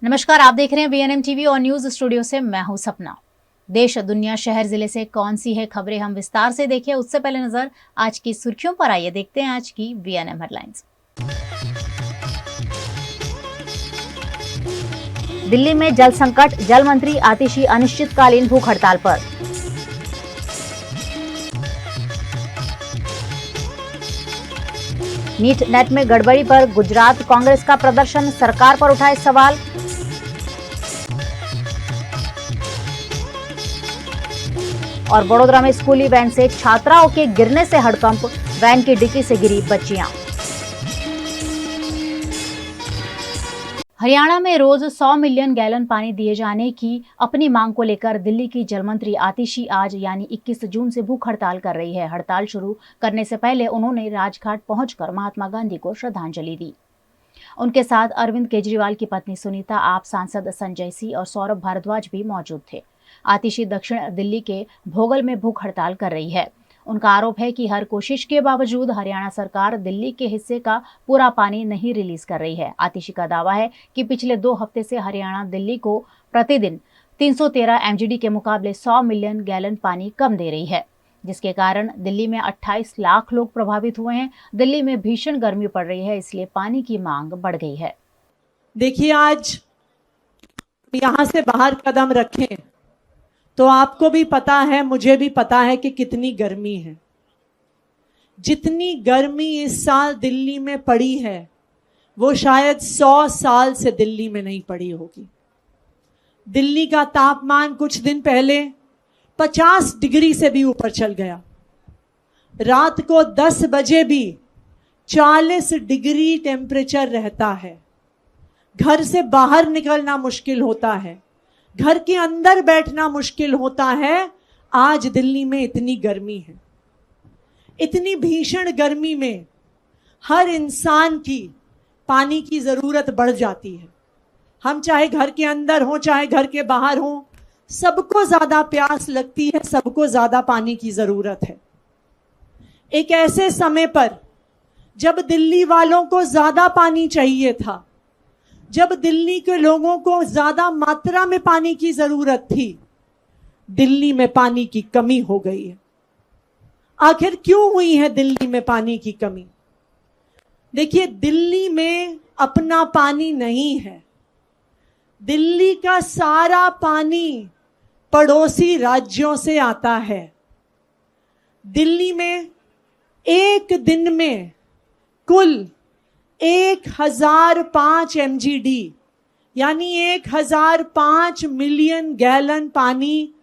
नमस्कार, आप देख रहे हैं बीएनएम टीवी और न्यूज स्टूडियो से मैं हूं सपना। देश, दुनिया, शहर, जिले से कौन सी है खबरें हम विस्तार से देखें उससे पहले नजर आज की सुर्खियों पर। आइए देखते हैं आज की बीएनएम हेडलाइंस। दिल्ली में जल संकट, जल मंत्री आतिशी अनिश्चितकालीन भूख हड़ताल पर। नीट नेट में गड़बड़ी पर गुजरात कांग्रेस का प्रदर्शन, सरकार पर उठाए सवाल। और वडोदरा में स्कूली वैन से छात्राओं के गिरने से हड़कंप, वैन की डिक्की से गिरी बच्चियां। हरियाणा में रोज 100 मिलियन गैलन पानी दिए जाने की अपनी मांग को लेकर दिल्ली की जल मंत्री आतिशी आज यानी 21 जून से भूख हड़ताल कर रही है। हड़ताल शुरू करने से पहले उन्होंने राजघाट पहुंचकर महात्मा गांधी को श्रद्धांजलि दी। उनके साथ अरविंद केजरीवाल की पत्नी सुनीता, आप सांसद संजय सिंह और सौरभ भारद्वाज भी मौजूद थे। आतिशी दक्षिण दिल्ली के भोगल में भूख हड़ताल कर रही है। उनका आरोप है कि हर कोशिश के बावजूद हरियाणा सरकार दिल्ली के हिस्से का पूरा पानी नहीं रिलीज कर रही है। आतिशी का दावा है कि पिछले 2 हफ्ते से हरियाणा दिल्ली को प्रतिदिन 313 एमजीडी के मुकाबले 100 मिलियन गैलन पानी कम दे रही है, जिसके कारण दिल्ली में 28 लाख लोग प्रभावित हुए हैं। दिल्ली में भीषण गर्मी पड़ रही है, इसलिए पानी की मांग बढ़ गई है। देखिए, आज यहां से बाहर कदम रखें तो आपको भी पता है, मुझे भी पता है कि कितनी गर्मी है। जितनी गर्मी इस साल दिल्ली में पड़ी है वो शायद 100 साल से दिल्ली में नहीं पड़ी होगी। दिल्ली का तापमान कुछ दिन पहले 50 डिग्री से भी ऊपर चल गया। रात को 10 बजे भी 40 डिग्री टेम्परेचर रहता है। घर से बाहर निकलना मुश्किल होता है, घर के अंदर बैठना मुश्किल होता है। आज दिल्ली में इतनी गर्मी है। इतनी भीषण गर्मी में हर इंसान की पानी की जरूरत बढ़ जाती है। हम चाहे घर के अंदर हो चाहे घर के बाहर हो, सबको ज्यादा प्यास लगती है, सबको ज्यादा पानी की जरूरत है। एक ऐसे समय पर जब दिल्ली वालों को ज्यादा पानी चाहिए था, जब दिल्ली के लोगों को ज्यादा मात्रा में पानी की जरूरत थी, दिल्ली में पानी की कमी हो गई है। आखिर क्यों हुई है दिल्ली में पानी की कमी? देखिए, दिल्ली में अपना पानी नहीं है। दिल्ली का सारा पानी पड़ोसी राज्यों से आता है। दिल्ली में एक दिन में कुल 1005 एमजीडी यानी 1005 मिलियन गैलन पानी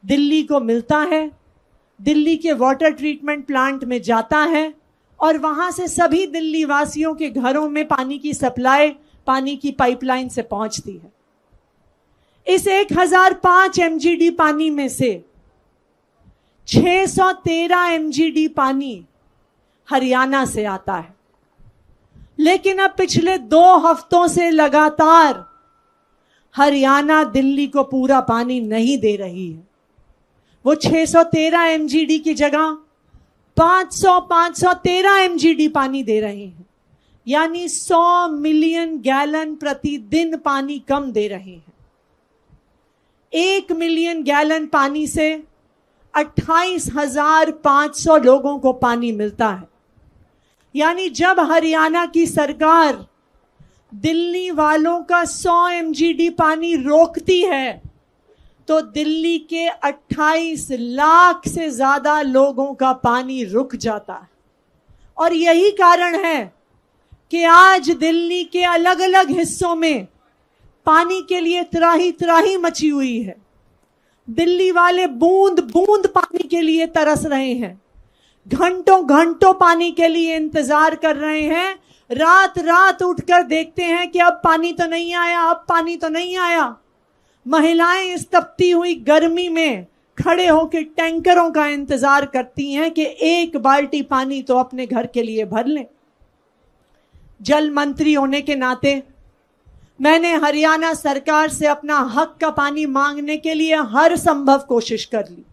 दिल्ली को मिलता है। दिल्ली के वाटर ट्रीटमेंट प्लांट में जाता है और वहां से सभी दिल्ली वासियों के घरों में पानी की सप्लाई पानी की पाइपलाइन से पहुंचती है। इस 1005 एमजीडी पानी में से 613 एमजीडी पानी हरियाणा से आता है। लेकिन अब पिछले 2 हफ्तों से लगातार हरियाणा दिल्ली को पूरा पानी नहीं दे रही है। वो 613 एमजीडी की जगह 513 एमजीडी पानी दे रहे हैं, यानी 100 मिलियन गैलन प्रतिदिन पानी कम दे रहे हैं। 1 मिलियन गैलन पानी से 28,500 लोगों को पानी मिलता है। यानी जब हरियाणा की सरकार दिल्ली वालों का 100 एमजीडी पानी रोकती है तो दिल्ली के 28 लाख से ज्यादा लोगों का पानी रुक जाता है। और यही कारण है कि आज दिल्ली के अलग अलग हिस्सों में पानी के लिए त्राही त्राही मची हुई है। दिल्ली वाले बूंद बूंद पानी के लिए तरस रहे हैं, घंटों घंटों पानी के लिए इंतजार कर रहे हैं। रात रात उठकर देखते हैं कि अब पानी तो नहीं आया, अब पानी तो नहीं आया। महिलाएं इस तपती हुई गर्मी में खड़े होकर टैंकरों का इंतजार करती हैं कि एक बाल्टी पानी तो अपने घर के लिए भर लें। जल मंत्री होने के नाते मैंने हरियाणा सरकार से अपना हक का पानी मांगने के लिए हर संभव कोशिश कर ली।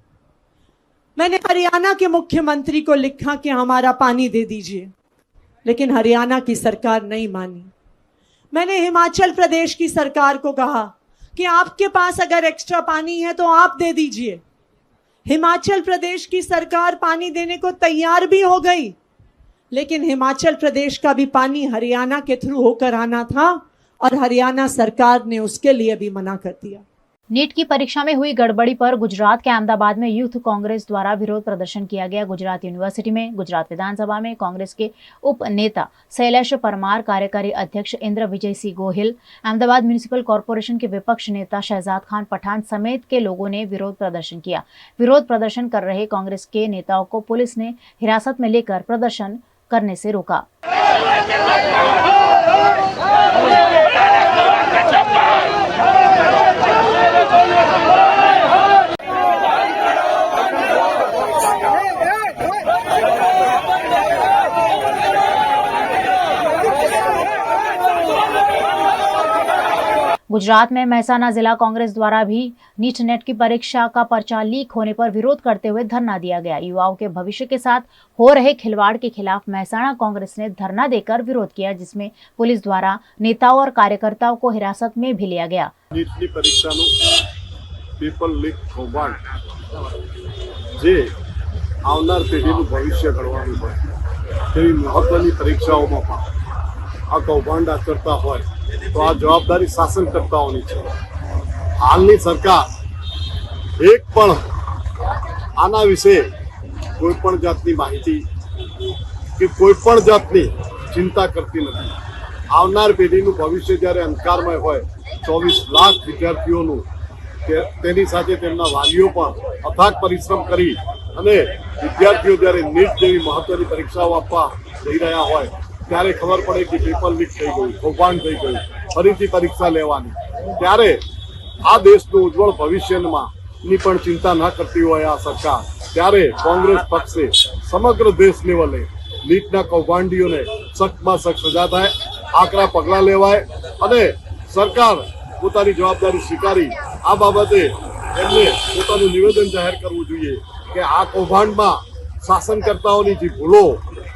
मैंने हरियाणा के मुख्यमंत्री को लिखा कि हमारा पानी दे दीजिए, लेकिन हरियाणा की सरकार नहीं मानी। मैंने हिमाचल प्रदेश की सरकार को कहा कि आपके पास अगर एक्स्ट्रा पानी है तो आप दे दीजिए। हिमाचल प्रदेश की सरकार पानी देने को तैयार भी हो गई, लेकिन हिमाचल प्रदेश का भी पानी हरियाणा के थ्रू होकर आना था और हरियाणा सरकार ने उसके लिए भी मना कर दिया। नीट की परीक्षा में हुई गड़बड़ी पर गुजरात के अहमदाबाद में यूथ कांग्रेस द्वारा विरोध प्रदर्शन किया गया। गुजरात यूनिवर्सिटी में गुजरात विधानसभा में कांग्रेस के उप नेता शैलेश परमार, कार्यकारी अध्यक्ष इंद्र विजय सिंह गोहिल, अहमदाबाद म्युनिसिपल कॉरपोरेशन के विपक्ष नेता शहजाद खान पठान समेत के लोगों ने विरोध प्रदर्शन किया। विरोध प्रदर्शन कर रहे कांग्रेस के नेताओं को पुलिस ने हिरासत में लेकर प्रदर्शन करने से रोका। गुजरात में मेहसाना जिला कांग्रेस द्वारा भी नीट नेट की परीक्षा का पर्चा लीक होने पर विरोध करते हुए धरना दिया गया। युवाओं के भविष्य के साथ हो रहे खिलवाड़ के खिलाफ मेहसाना कांग्रेस ने धरना देकर विरोध किया, जिसमें पुलिस द्वारा नेताओं और कार्यकर्ताओं को हिरासत में भी लिया गया। नीट की परीक्षाનું પેપર લીક કૌભાંડ જે આવનાર પેઢીનું ભવિષ્ય ઘડવાનું હોય તેવી મહત્વની પરીક્ષાઓમાં પણ આ કૌભાંડ આચરતા હોય તો આ જવાબદારી શાસનકર્તાઓની છે। હાલની સરકાર એક પણ આના વિશે કોઈ પણ જાતની માહિતી કે કોઈ પણ જાતની ચિંતા કરતી નથી। આવનાર પેઢીનું ભવિષ્ય જ્યારે અંધકારમય હોય, 24 લાખ વિદ્યાર્થીઓનું તેની સાથે તેમના વાલીઓ પણ અથાગ પરિશ્રમ કરી અને વિદ્યાર્થીઓ જ્યારે નીટ જેવી મહત્વની પરીક્ષાઓ આપવા જઈ રહ્યા હોય ત્યારે ખબર પડે કે પેપર લીક થઈ ગયું, કૌભાંડ થઈ ગયું, ફરીથી પરીક્ષા લેવાની, ત્યારે આ દેશનું ઉજ્જવળ ભવિષ્યની પણ ચિંતા ન કરતી હોય આ સરકાર, ત્યારે કોંગ્રેસ પક્ષે સમગ્ર દેશ લેવલે નીટના કૌભાંડીઓને સખ્તમાં સખ્ત સજા થાય, આકરા પગલાં લેવાય અને સરકાર પોતાની જવાબદારી સ્વીકારી આ બાબતે એમને પોતાનું નિવેદન જાહેર કરવું જોઈએ કે આ કૌભાંડમાં શાસનકર્તાઓની જે ભૂલો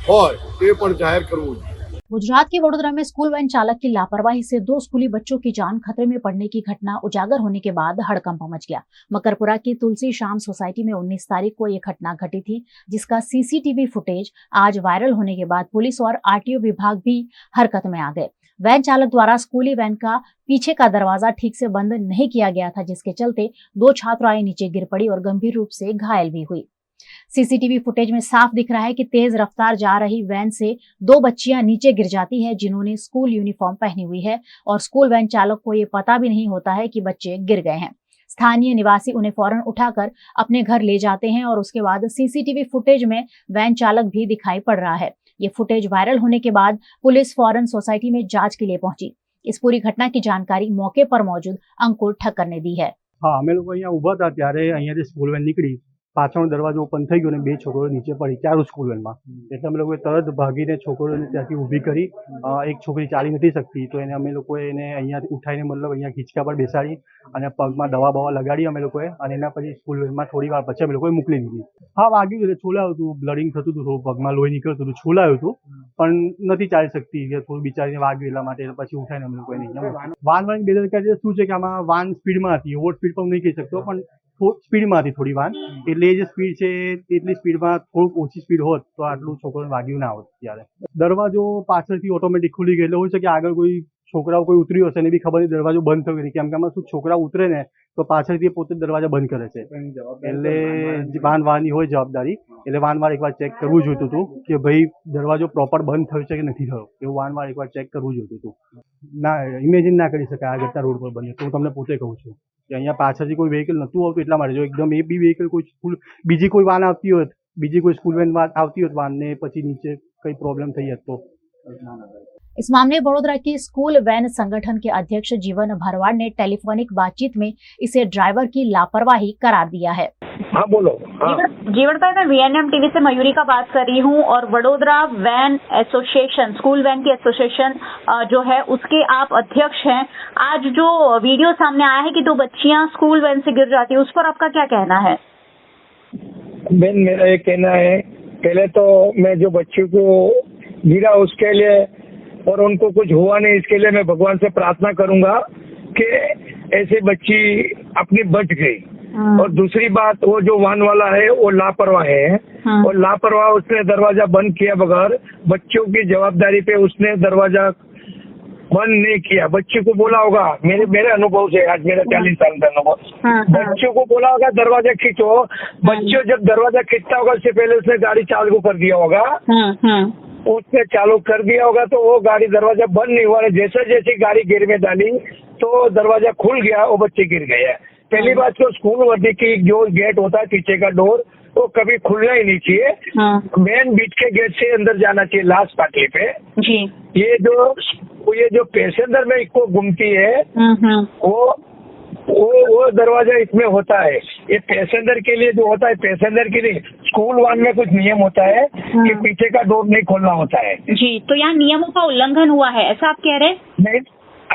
હોય તે પણ જાહેર કરવું જોઈએ। गुजरात के वडोदरा में स्कूल वैन चालक की लापरवाही से 2 स्कूली बच्चों की जान खतरे में पड़ने की घटना उजागर होने के बाद हड़कंप मच गया। मकरपुरा की तुलसी शाम सोसाइटी में 19 तारीख को यह घटना घटी थी, जिसका सीसीटीवी फुटेज आज वायरल होने के बाद पुलिस और आरटीओ विभाग भी हरकत में आ गए। वैन चालक द्वारा स्कूली वैन का पीछे का दरवाजा ठीक से बंद नहीं किया गया था, जिसके चलते 2 छात्राएं नीचे गिर पड़ी और गंभीर रूप से घायल भी हुई। सीसीटीवी फुटेज में साफ दिख रहा है कि तेज रफ्तार जा रही वैन से 2 बच्चियां नीचे गिर जाती है, जिन्होंने स्कूल यूनिफॉर्म पहनी हुई है और स्कूल वैन चालक को ये पता भी नहीं होता है कि बच्चे गिर गए हैं। स्थानीय निवासी उन्हें फौरन उठाकर अपने घर ले जाते हैं और उसके बाद सीसीटीवी फुटेज में वैन चालक भी दिखाई पड़ रहा है। ये फुटेज वायरल होने के बाद पुलिस फौरन सोसाइटी में जांच के लिए पहुंची। इस पूरी घटना की जानकारी मौके पर मौजूद अंकुर ठक्कर ने दी है। हाँ, अमे लोग अहींया ऊभा था त्यारे अहींयाथी स्कूल वेन निकળી, પાછળનો દરવાજો ઓપન થઈ ગયો અને 2 છોકરીઓ નીચે પડી, 4 સ્કૂલ વેનમાં। એટલે અમે લોકોએ તરત ભાગીને છોકરીઓને ત્યાંથી ઊભી કરી। એક છોકરી ચાલી નથી શકતી તો એને અમે લોકોએ એને અહીંયાથી ઉઠાઈને મતલબ અહીંયા ખીચકા પર બેસાડી અને પગમાં દવા બવા લગાડી અમે લોકોએ અને એના પછી સ્કૂલ વેનમાં થોડી વાર પછી અમે લોકોએ મોકલી દીધી। હા, વાગ્યું એટલે છોલાયું હતું, બ્લડિંગ થતું હતું, થોડું પગમાં લોહી નીકળતું હતું, છોલાયું હતું પણ નથી ચાલી શકતી, થોડું બિચારીને વાગ્યું એટલા માટે પછી ઉઠાઈને અમે લોકોએ અહીંયા વાનની બેદરકારી શું છે કે આમાં વાન સ્પીડમાં હતી, ઓવર સ્પીડ પણ નહીં કહી શકતો પણ સ્પીડમાં હતી થોડી વાન, એટલે એ જે સ્પીડ છે એટલી સ્પીડમાં થોડુંક ઓછી સ્પીડ હોત તો આટલું છોકરાને વાગ્યું ના હોત। ત્યારે દરવાજો પાછળથી ઓટોમેટિક ખુલી ગયો એટલે હોય છે કે આગળ કોઈ છોકરાઓ કોઈ ઉતર્યું હશે ને બી ખબર નહીં દરવાજો બંધ થયો નથી, કેમ કે આમાં શું છોકરા ઉતરે ને તો પાછળથી પોતે દરવાજા બંધ કરે છે, એટલે વાનવાળાની હોય જવાબદારી, એટલે વાનવાળા એકવાર ચેક કરવું જોઈતું હતું કે ભાઈ દરવાજો પ્રોપર બંધ થયો છે કે નથી થયો, એવું વાનવાળા એકવાર ચેક કરવું જોઈતું હતું। ના ઇમેજિન ના કરી શકાય આ ઘટના રોડ પર બની, તો હું તમને પોતે કહું છું કે અહીંયા પાછળથી કોઈ વેહિકલ નહોતું આવતું એટલા માટે, જો એકદમ એ બી વેહિકલ કોઈ સ્કૂલ બીજી કોઈ વાન આવતી હોત, બીજી કોઈ स्कूल वैन આવતી હોત વાન ને પછી નીચે કઈ प्रॉब्लम થઈ હોત तो। इस मामले में वडोदरा की स्कूल वैन संगठन के अध्यक्ष जीवन भरवाड़ ने टेलीफोनिक बातचीत में इसे ड्राइवर की लापरवाही करार दिया है। हाँ बोलो। हाँ। जीवन भाई, मैं VNM टीवी से मयूरी का बात कर रही हूँ और Vadodara van association, school van की एसोसिएशन जो है उसके आप अध्यक्ष हैं। आज जो वीडियो सामने आया है कि 2 बच्चियां स्कूल वैन से गिर जाती है, उस पर आपका क्या कहना है? बेन, मेरा ये कहना है, पहले तो मैं जो बच्चों को गिरा उसके लिए और उनको कुछ हुआ नहीं, इसके लिए मैं भगवान से प्रार्थना करूंगा कि ऐसी बच्ची अपनी बच गई। और दूसरी बात, वो जो वाहन वाला है वो लापरवाह है, और लापरवाह उसने दरवाजा बंद किया बगैर, बच्चों की जवाबदारी पे उसने दरवाजा बंद नहीं किया। बच्चे को बोला होगा, मेरे अनुभव से, आज मेरा 40 साल का अनुभव, बच्चों को बोला होगा दरवाजा खींचो, बच्चों जब दरवाजा खींचता होगा उससे पहले उसने गाड़ी चालू कर दिया होगा, उसने चालू कर दिया होगा तो वो गाड़ी दरवाजा बंद नहीं हुआ। जैसे जैसे गाड़ी गिर में डाली तो दरवाजा खुल गया, वो बच्चे गिर गए। पहली बात तो स्कूल वर्दी की जो गेट होता है पीछे का डोर, वो कभी खुलना ही नहीं चाहिए। मेन बीच के गेट से अंदर जाना चाहिए, लास्ट पाटली पे। जी। ये जो पैसेंजर में इसको घूमती है वो दरवाजा इसमें होता है। ये पैसेंजर के लिए जो होता है, पैसेंजर के लिए स्कूल वाहन में कुछ नियम होता है कि पीछे का डोर नहीं खोलना होता है। जी, तो यहाँ नियमों का उल्लंघन हुआ है, ऐसा आप कह रहे हैं?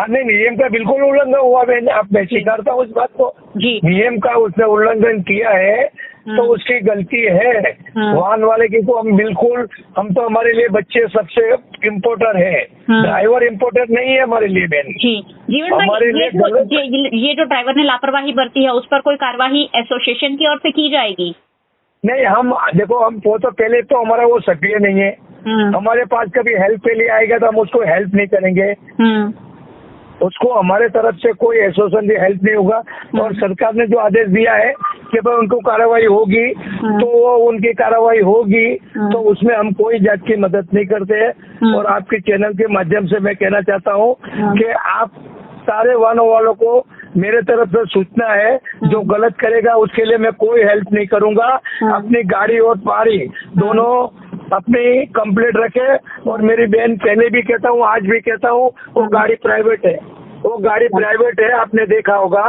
नहीं, नियम का बिल्कुल उल्लंघन हुआ। मैं स्वीकारता हूँ उस बात को। जी। नियम का उसने उल्लंघन किया है तो उसकी गलती है वाहन वाले की। तो हम तो हमारे लिए बच्चे सबसे इम्पोर्टेंट है, ड्राइवर इम्पोर्टेंट नहीं है हमारे लिए बहन। जी जीवन हमारे भाई, ये जो ड्राइवर ने लापरवाही बरती है उस पर कोई कार्यवाही एसोसिएशन की ओर से की जाएगी? नहीं, हम वो तो पहले तो हमारा वो सक्रिय नहीं है। हमारे पास कभी हेल्प के लिए आएगा तो हम उसको हेल्प नहीं करेंगे। उसको हमारे तरफ से कोई एसोसिएशन भी हेल्प नहीं होगा। और सरकार ने जो आदेश दिया है कि भाई उनको कार्रवाई होगी तो वो उनकी कार्रवाई होगी, तो उसमें हम कोई जात की मदद नहीं करते हैं। और आपके चैनल के माध्यम से मैं कहना चाहता हूँ कि आप सारे वाहनों वालों को मेरे तरफ से सूचना है, जो गलत करेगा उसके लिए मैं कोई हेल्प नहीं करूंगा। अपनी गाड़ी और पारी दोनों अपनी कंप्लीट रखे। और मेरी बहन पहले भी कहता हूँ, आज भी कहता हूँ, वो गाड़ी प्राइवेट है, वो गाड़ी प्राइवेट है, आपने देखा होगा।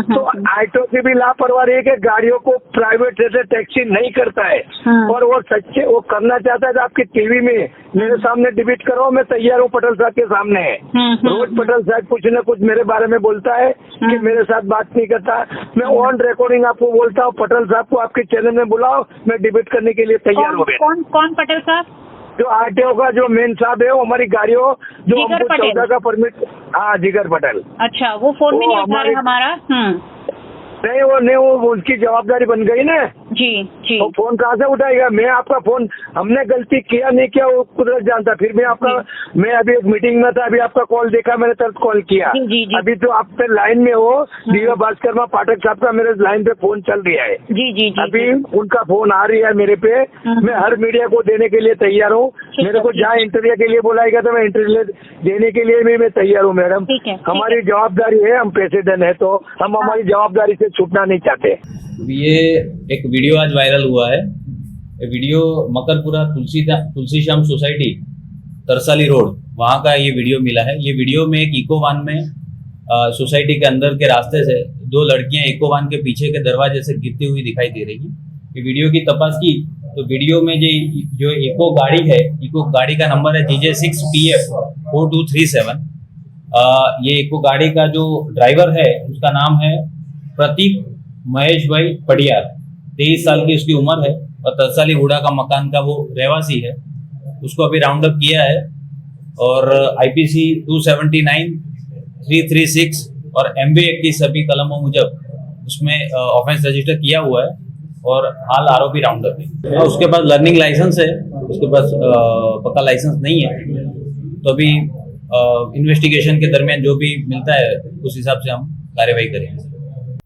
तो ऑटो की भी लापरवाही है कि गाड़ियों को प्राइवेट जैसे टैक्सी नहीं करता है। और वो करना चाहता है तो आपकी टीवी में मेरे सामने डिबेट करो, मैं तैयार हूँ पटेल साहब के सामने। रोज पटेल साहब कुछ न कुछ मेरे बारे में बोलता है कि मेरे साथ बात नहीं करता। मैं ऑन रिकॉर्डिंग आपको बोलता हूँ, पटेल साहब को आपके चैनल में बुलाओ, मैं डिबेट करने के लिए तैयार हूँ। कौन पटेल साहब? जो आरटीओ का जो मेन साहब है, वो हमारी गाड़ियों जो हमको 14 का परमिट। हाँ, जिगर पटेल। अच्छा, वो फोन में नहीं उठा रहे हमारा? नहीं, वो उसकी जवाबदारी बन गई ना। जी जी। वो फोन कहाँ से उठाएगा? मैं आपका फोन, हमने गलती किया नहीं किया वो कुदरत जानता। फिर मैं अभी एक मीटिंग में था, अभी आपका कॉल देखा, मैंने तुरंत कॉल किया। जी। अभी तो आप पे लाइन में हो, दिव्या भास्कर पाठक साहब का मेरे लाइन पे फोन चल रहा है। जी। अभी उनका फोन आ रही है मेरे पे। मैं हर मीडिया को देने के लिए तैयार हूँ। मेरे को जहाँ इंटरव्यू के लिए बुलाएगा तो मैं इंटरव्यू देने के लिए भी मैं तैयार हूँ मैडम। हमारी जवाबदारी है, हम प्रेसिडेंट है तो हम हमारी जवाबदारी से छूटना नहीं चाहते। ये एक वीडियो आज वायरल हुआ है। ये वीडियो मकरपुरा तुलसी श्याम सोसाइटी तरसाली रोड, वहाँ का ये वीडियो मिला है। ये वीडियो में एक इको वान में सोसाइटी के अंदर के रास्ते से 2 लड़कियां इको वान के पीछे के दरवाजे से गिरती हुई दिखाई दे रही हैं। ये वीडियो की तपास की तो वीडियो में जो इको गाड़ी है, इको गाड़ी का नंबर है GJ6PF 4237। ये इको गाड़ी का जो ड्राइवर है उसका नाम है प्रतीक महेश भाई पडियार, 23 साल की उसकी उम्र है और तरसाली हुडा का मकान का वो रहवासी है। उसको अभी राउंड अप किया है और IPC 279, 336 और MB एक्ट की सभी कलमों मुजब उसमें ऑफेंस रजिस्टर किया हुआ है और हाल आरोपी राउंड अप है। और उसके पास लर्निंग लाइसेंस है, उसके पास पक्का लाइसेंस नहीं है। तो अभी इन्वेस्टिगेशन के दरमियान जो भी मिलता है उस हिसाब से हम कार्यवाही करेंगे।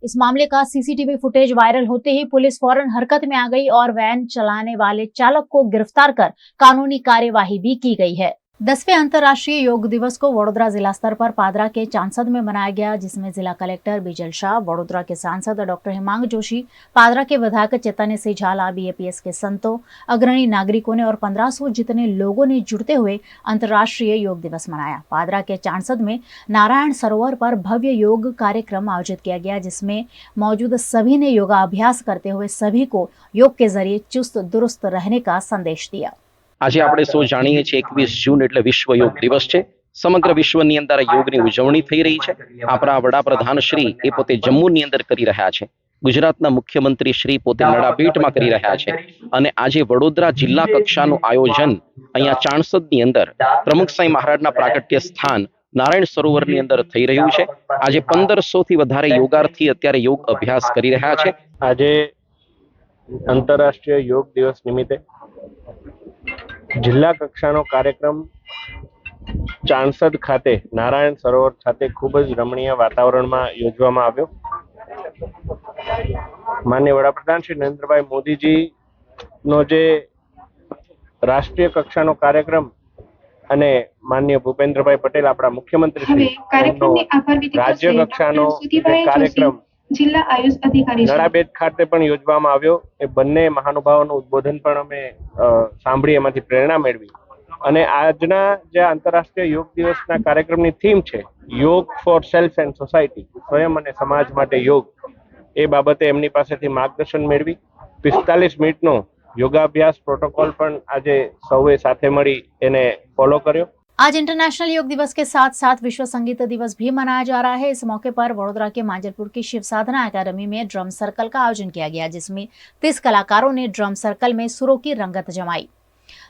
इस मामले का CCTV फुटेज वायरल होते ही पुलिस फौरन हरकत में आ गई और वैन चलाने वाले चालक को गिरफ्तार कर कानूनी कार्यवाही भी की गई है। 10वें अंतर्राष्ट्रीय योग दिवस को वडोदरा जिला स्तर पर पादरा के चांसद में मनाया गया, जिसमें जिला कलेक्टर बिजल शाह, वडोदरा के सांसद डॉक्टर हेमांग जोशी, पादरा के विधायक चैतन्य सिंह झाला, BAPS के संतों, अग्रणी नागरिकों ने और 1500 जितने लोगों ने जुड़ते हुए अंतर्राष्ट्रीय योग दिवस मनाया। पादरा के चांसद में नारायण सरोवर पर भव्य योग कार्यक्रम आयोजित किया गया, जिसमें मौजूद सभी ने योगाभ्यास करते हुए सभी को योग के जरिए चुस्त दुरुस्त रहने का संदेश दिया। આજે આપણે સૌ જાણીએ છીએ 21 જૂન એટલે વિશ્વ યોગ દિવસ છે। સમગ્ર વિશ્વની અંદર યોગની ઉજવણી થઈ રહી છે। આપણા વડાપ્રધાન શ્રી એ પોતે જમ્મુની અંદર કરી રહ્યા છે। ગુજરાતના મુખ્યમંત્રી શ્રી પોતે નડાબેટમાં કરી રહ્યા છે અને આજે વડોદરા જિલ્લા કક્ષાનું આયોજન અહીંયા ચાણસદની અંદર પ્રમુખ સાંઈ મહારાજના પ્રાગટ્ય સ્થાન નારાયણ સરોવરની અંદર થઈ રહ્યું છે. આજે 1500 થી વધારે યોગાર્થી અત્યારે યોગ અભ્યાસ કરી રહ્યા છે. આજે આંતરરાષ્ટ્રીય યોગ દિવસ નિમિત્તે જિલ્લા કક્ષાનો કાર્યક્રમ ચાણસદ ખાતે નારાયણ સરોવર ખાતે ખૂબ જ રમણીય વાતાવરણમાં યોજવામાં આવ્યો. માનનીય વડાપ્રધાન શ્રી નરેન્દ્રભાઈ મોદીજીનો જે રાષ્ટ્રીય કક્ષાનો કાર્યક્રમ અને માનનીય ભૂપેન્દ્રભાઈ પટેલ આપણા મુખ્યમંત્રી શ્રી રાજ્ય કક્ષાનો કાર્યક્રમ જિલ્લા આયુષ અધિકારી નડાબેટ ખાતે પણ યોજવામાં આવ્યો. એ બંને મહાનુભાવોનું ઉદ્બોધન પણ અમે સાંભળી એમાંથી પ્રેરણા મેળવી અને આજના જે આંતરરાષ્ટ્રીય યોગ દિવસના કાર્યક્રમની થીમ છે યોગ ફોર સેલ્ફ એન્ડ સોસાયટી, સ્વયં અને સમાજ માટે યોગ, એ બાબતે એમની પાસેથી માર્ગદર્શન મેળવી 45 મિનિટનો योगाभ्यास प्रोटोकॉल पण आज सौए साथे मळी एने फॉलो कर्यो। आज इंटरनेशनल योग दिवस के साथ साथ विश्व संगीत दिवस भी मनाया जा रहा है। इस मौके पर वडोदरा के मांजलपुर की शिव साधना एकेडमी में ड्रम सर्कल का आयोजन किया गया, जिसमें 30 कलाकारों ने ड्रम सर्कल में सुरों की रंगत जमाई।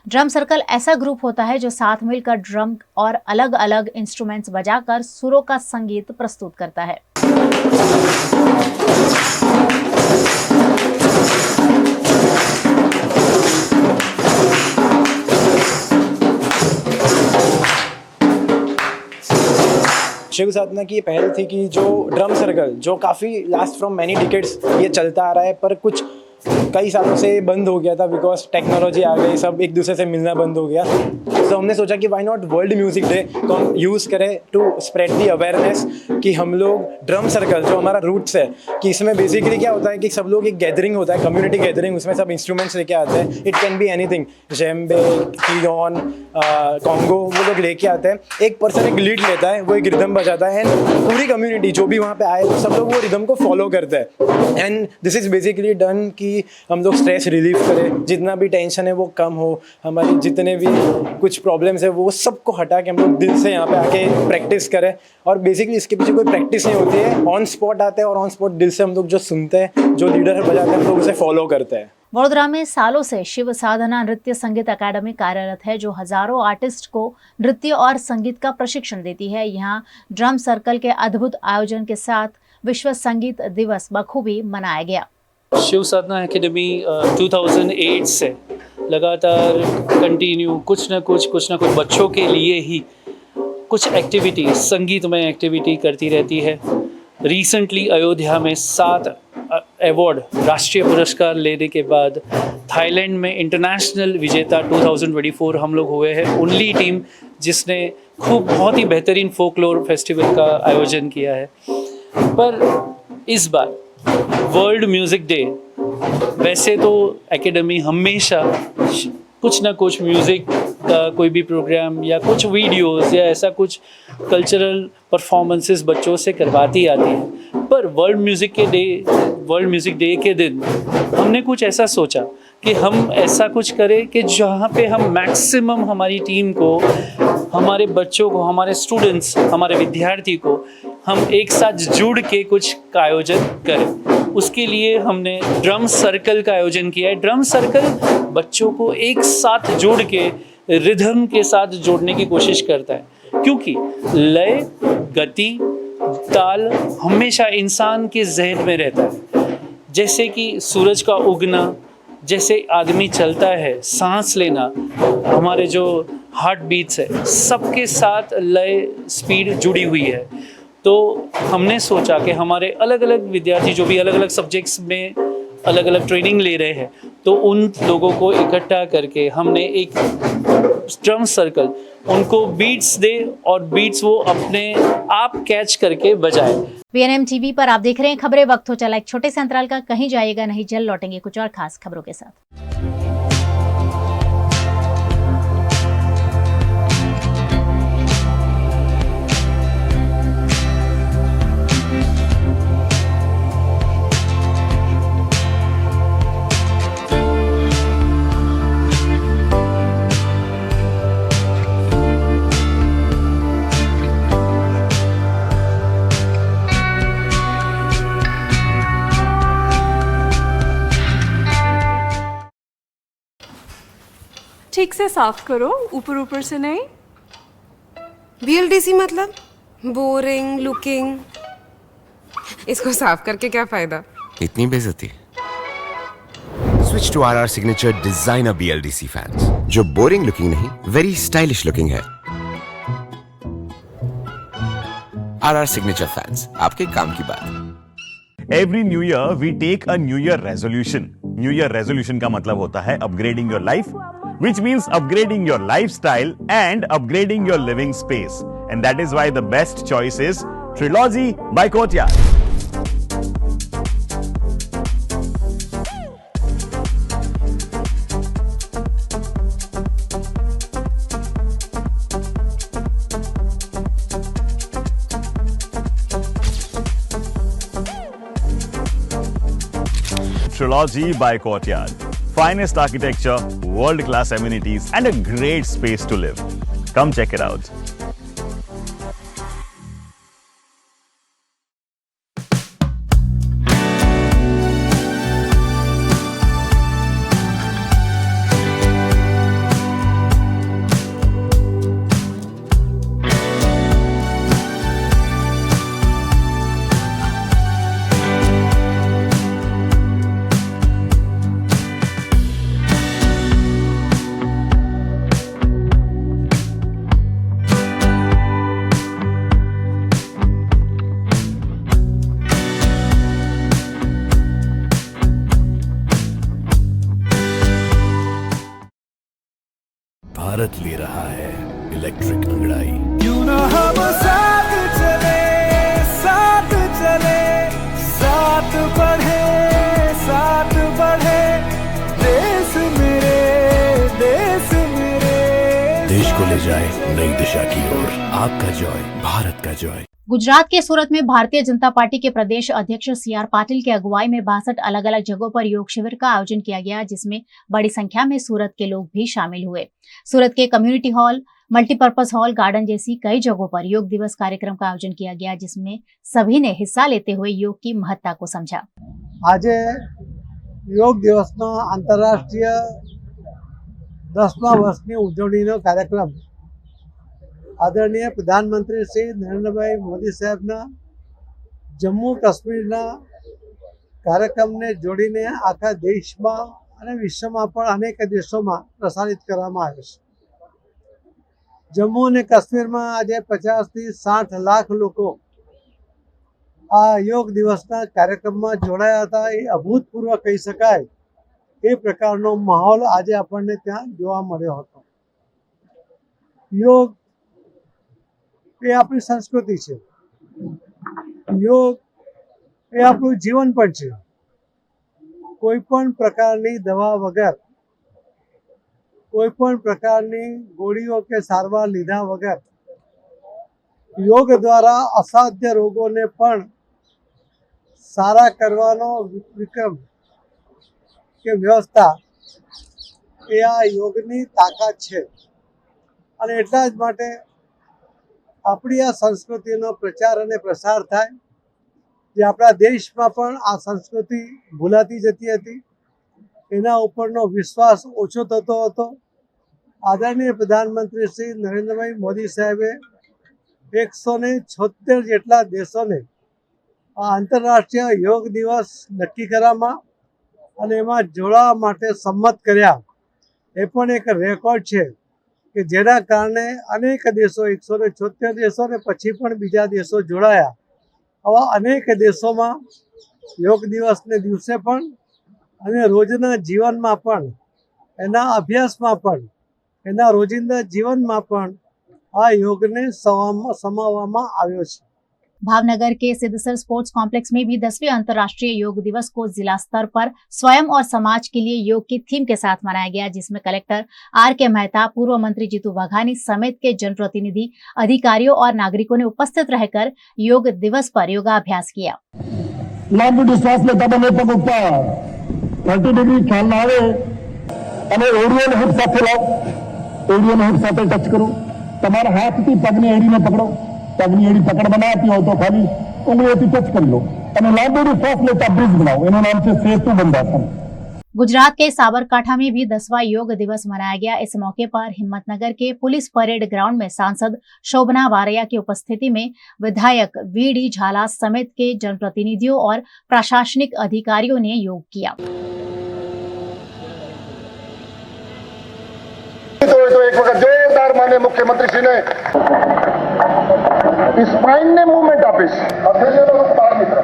ड्रम सर्कल ऐसा ग्रुप होता है जो साथ मिलकर ड्रम और अलग अलग इंस्ट्रूमेंट्स बजाकर सुरों का संगीत प्रस्तुत करता है। शिव साधना की पहल थी कि जो ड्रम सर्कल जो काफ़ी लास्ट फ्रॉम मैनी डिकेड्स ये चलता आ रहा है, पर कुछ कई सालों से बंद हो गया था बिकॉज टेक्नोलॉजी आ गई, सब एक दूसरे से मिलना बंद हो गया। तो हमने सोचा कि why not world music day को हम यूज़ करें टू स्प्रेड दी अवेयरनेस कि हम लोग ड्रम सर्कल जो हमारा रूट्स है कि इसमें बेसिकली क्या होता है कि सब लोग एक गैदरिंग होता है, कम्युनिटी गैदरिंग, उसमें सब इंस्ट्रूमेंट्स लेके आते हैं। It can be anything, djembe, कीगॉन, कॉन्गो, वो लोग लेके आते हैं। एक पर्सन एक लीड लेता है, वो एक रिदम बजाता है एंड पूरी कम्युनिटी जो भी वहाँ पे आए तो सब लोग वो रिदम को फॉलो करते हैं। And this is basically done कि हम लोग स्ट्रेस रिलीव करें, जितना भी टेंशन है वो कम हो, हमारी जितने भी कुछ प्रॉब्लम्स है वो सबको हटा के हम लोग दिल से यहाँ पे आके प्रैक्टिस करें। और बेसिकली इसके पीछे कोई प्रैक्टिस नहीं होती है, ऑन स्पॉट आते हैं और ऑन स्पॉट दिल से हम लोग जो सुनते हैं, जो लीडर बजाते हैं, हम लोग उसे फॉलो करते हैं। वडोदरा में सालों से शिव साधना नृत्य संगीत अकादमी कार्यरत है, जो हजारों आर्टिस्ट को नृत्य और संगीत का प्रशिक्षण देती है। यहाँ ड्रम सर्कल के अद्भुत आयोजन के साथ विश्व संगीत दिवस बखूबी मनाया गया। शिव साधना एकेडमी 2008 से लगातार कंटिन्यू कुछ न कुछ बच्चों के लिए ही कुछ एक्टिविटी, संगीतमय एक्टिविटी करती रहती है। रिसेंटली अयोध्या में 7 अवार्ड, राष्ट्रीय पुरस्कार लेने के बाद थाईलैंड में इंटरनेशनल विजेता 2024 हम लोग हुए हैं। ओनली टीम जिसने बहुत ही बेहतरीन फोकलोर फेस्टिवल का आयोजन किया है। पर इस बार वर्ल्ड म्यूज़िक डे, वैसे तो एकेडमी हमेशा कुछ ना कुछ म्यूज़िक का कोई भी प्रोग्राम या कुछ वीडियोस या ऐसा कुछ कल्चरल परफॉर्मेंसेस बच्चों से करवाती आती है। पर वर्ल्ड म्यूज़िक डे के दिन हमने कुछ ऐसा सोचा कि हम ऐसा कुछ करें कि जहाँ पे हम मैक्सिमम हमारी टीम को, हमारे बच्चों को, हमारे स्टूडेंट्स, हमारे विद्यार्थी को हम एक साथ जुड़ के कुछ का आयोजन करें। उसके लिए हमने ड्रम सर्कल का आयोजन किया है। ड्रम सर्कल बच्चों को एक साथ जोड़ के रिदम के साथ जोड़ने की कोशिश करता है, क्योंकि लय, गति, ताल हमेशा इंसान के जहन में रहता है। जैसे कि सूरज का उगना, जैसे आदमी चलता है, सांस लेना, हमारे जो हार्ट बीट्स है, सबके साथ लय, स्पीड जुड़ी हुई है। तो हमने सोचा कि हमारे अलग अलग विद्यार्थी जो भी अलग अलग सब्जेक्ट्स में अलग अलग ट्रेनिंग ले रहे हैं, तो उन लोगों को इकट्ठा करके हमने एक ड्रम सर्कल, उनको बीट्स दे और बीट्स वो अपने आप कैच करके बजाए। VNM TV पर आप देख रहे हैं खबरें। वक्त हो चला एक छोटे से अंतराल का, कहीं जाइएगा नहीं, जल्द लौटेंगे कुछ और खास खबरों के साथ। ठीक से साफ करो, ऊपर ऊपर से नहीं। BLDC मतलब बोरिंग लुकिंग, इसको साफ करके क्या फायदा? इतनी बेइज्जती। Switch to RR signature designer BLDC fans, जो बोरिंग लुकिंग नहीं, वेरी स्टाइलिश लुकिंग है। RR सिग्नेचर फैंस, आपके काम की बात। Every new year we take a new year resolution. New year resolution का मतलब होता है upgrading your life, which means upgrading your lifestyle and upgrading your living space. And that is why the best choice is Trilogy by Courtyard. Trilogy by Courtyard. Finest architecture, world-class amenities, and a great space to live. Come check it out. Bharat ले रहा है electric अंगड़ाई। क्यों ना हम साथ चले, साथ चले, साथ बढ़े, साथ बढ़े, देश मेरे, देश मेरे। देश को ले जाए नई दिशा की ओर। आपका जॉय, भारत का जॉय। गुजरात के सूरत में भारतीय जनता पार्टी के प्रदेश अध्यक्ष CR पाटिल की अगुवाई में 62 अलग अलग जगहों पर योग शिविर का आयोजन किया गया, जिसमें बड़ी संख्या में सूरत के लोग भी शामिल हुए। सूरत के community hall, multipurpose hall, garden जैसी कई जगहों पर योग दिवस कार्यक्रम का आयोजन किया गया, जिसमें सभी ने हिस्सा लेते हुए योग की महत्ता को समझा। आज योग दिवस आंतरराष्ट्रीय 10મા વર્ષની ઉજવણીનો કાર્યક્રમ आदरणीय प्रधानमंत्री श्री नरेंद्रभाई मोदी साहेबना जम्मू काश्मीरना कार्यक्रमने जोड़ीने आखा देशमां अने विश्वमां पण अनेक देशोमां प्रसारित करवामां आव्यो छे। जम्मू अने काश्मीरमां आजे 50 થી 60 लाख लोको आ योग दिवसना कार्यक्रममां जोड़ाया हता। ए अभूतपूर्व कही शकाय ए प्रकारनो माहोल आज आपणने त्यां जोवा मळ्यो हतो। योग એ આપણી સંસ્કૃતિ છે, योग એ આપણું જીવન પણ છે। કોઈ પણ પ્રકારની દવા વગર, કોઈ પણ પ્રકારની ગોળીઓ કે સારવાર લીધા વગર योग द्वारा અસાધ્ય રોગોને પણ સારા કરવાનો વિક્રમ કે વ્યવસ્થા એ આ યોગની તાકાત છે। અને એટલા જ માટે આપણી આ સંસ્કૃતિનો પ્રચાર અને પ્રસાર થાય, જે આપણા દેશમાં પણ આ સંસ્કૃતિ ભૂલાતી જતી હતી, એના ઉપરનો વિશ્વાસ ઓછો થતો હતો। આદરણીય પ્રધાનમંત્રી શ્રી નરેન્દ્રભાઈ મોદી સાહેબે 176 જેટલા દેશોને આ આંતરરાષ્ટ્રીય યોગ દિવસ નક્કી કરવામાં અને એમાં જોડાવા માટે સંમત કર્યા। એ પણ એક રેકોર્ડ છે કે જેના કારણે અનેક દેશો 176 દેશો ને પછી પણ બીજા દેશો જોડાયા। આવા અનેક દેશોમાં योग દિવસને દિવસે પણ અને રોજના જીવનમાં પણ, એના અભ્યાસમાં પણ, એના રોજિંદા જીવનમાં પણ આ યોગને સમાવવામાં આવ્યો છે। भावनगर के सिद्धसर स्पोर्ट्स कॉम्प्लेक्स में भी 10वें अंतर्राष्ट्रीय योग दिवस को जिला स्तर पर स्वयं और समाज के लिए योग की थीम के साथ मनाया गया, जिसमें कलेक्टर RK मेहता, पूर्व मंत्री जीतू वाघानी समेत के जनप्रतिनिधि, अधिकारियों और नागरिकों ने उपस्थित रहकर योग दिवस पर योगाभ्यास किया। लांबी श्वास लेता बने पग ऊपर 30 डिग्री ख्याल ना आवे અને ઓડિયન હુક સાથે લાવો। ઓડિયન હુક સાથે ટચ કરો। તમારા હાથથી પગની એડીને પકડો। પગની એડી પકડ બનાવતી હોય તો ખાલી ઉંગળીઓથી ટચ કરી લો અને લાંબી શ્વાસ લેતા બ્રિજ બનાવો। એનું નામ છે સેતુ બંધાસન। गुजरात के साबरकांठा में भी 10वां योग दिवस मनाया गया। इस मौके पर हिम्मतनगर के पुलिस परेड ग्राउंड में सांसद शोभना बारैया की उपस्थिति में विधायक वीडी झाला समेत के जनप्रतिनिधियों और प्रशासनिक अधिकारियों ने योग किया। तो एक वक्त जोरदार माने मुख्यमंत्री ने स्पाइन ने मूवमेंट ऑफिस हथेलियों पार मित्र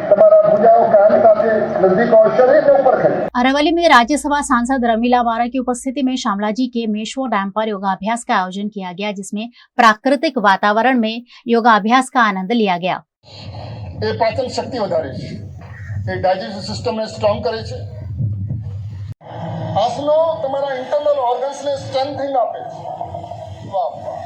તમારા ભુજાઓ કાન સાથે નજદીક और शरीर के ऊपर खड़े। अरावली में राज्यसभा सांसद रमीला बारा की उपस्थिति में शामला जी के मेश्वर डैम पर योगाभ्यास का आयोजन किया गया, जिसमें प्राकृतिक वातावरण में योगाभ्यास का आनंद लिया गया। ये पाचन शक्ति વધારે છે, ये डाइजेस्टिव सिस्टम ने स्ट्रोंग करे છે। આસનો તમારા ઇન્ટરનલ ઓર્ગન્સ ને સ્ટ્રેન્થનિંગ આપે છે। વાહ વાહ।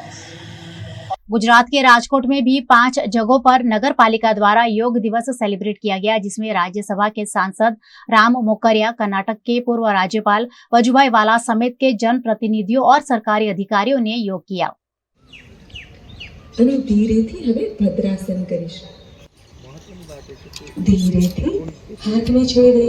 गुजरात के राजकोट में भी 5 जगहों पर नगर पालिका द्वारा योग दिवस सेलिब्रेट किया गया, जिसमें राज्यसभा के सांसद राम मोकरिया, कर्नाटक के पूर्व राज्यपाल वजुभाई वाला समेत के जनप्रतिनिधियों और सरकारी अधिकारियों ने योग किया। धीरेथी हवे भद्रासन करीश, धीरेथी हाथ में छेड़े।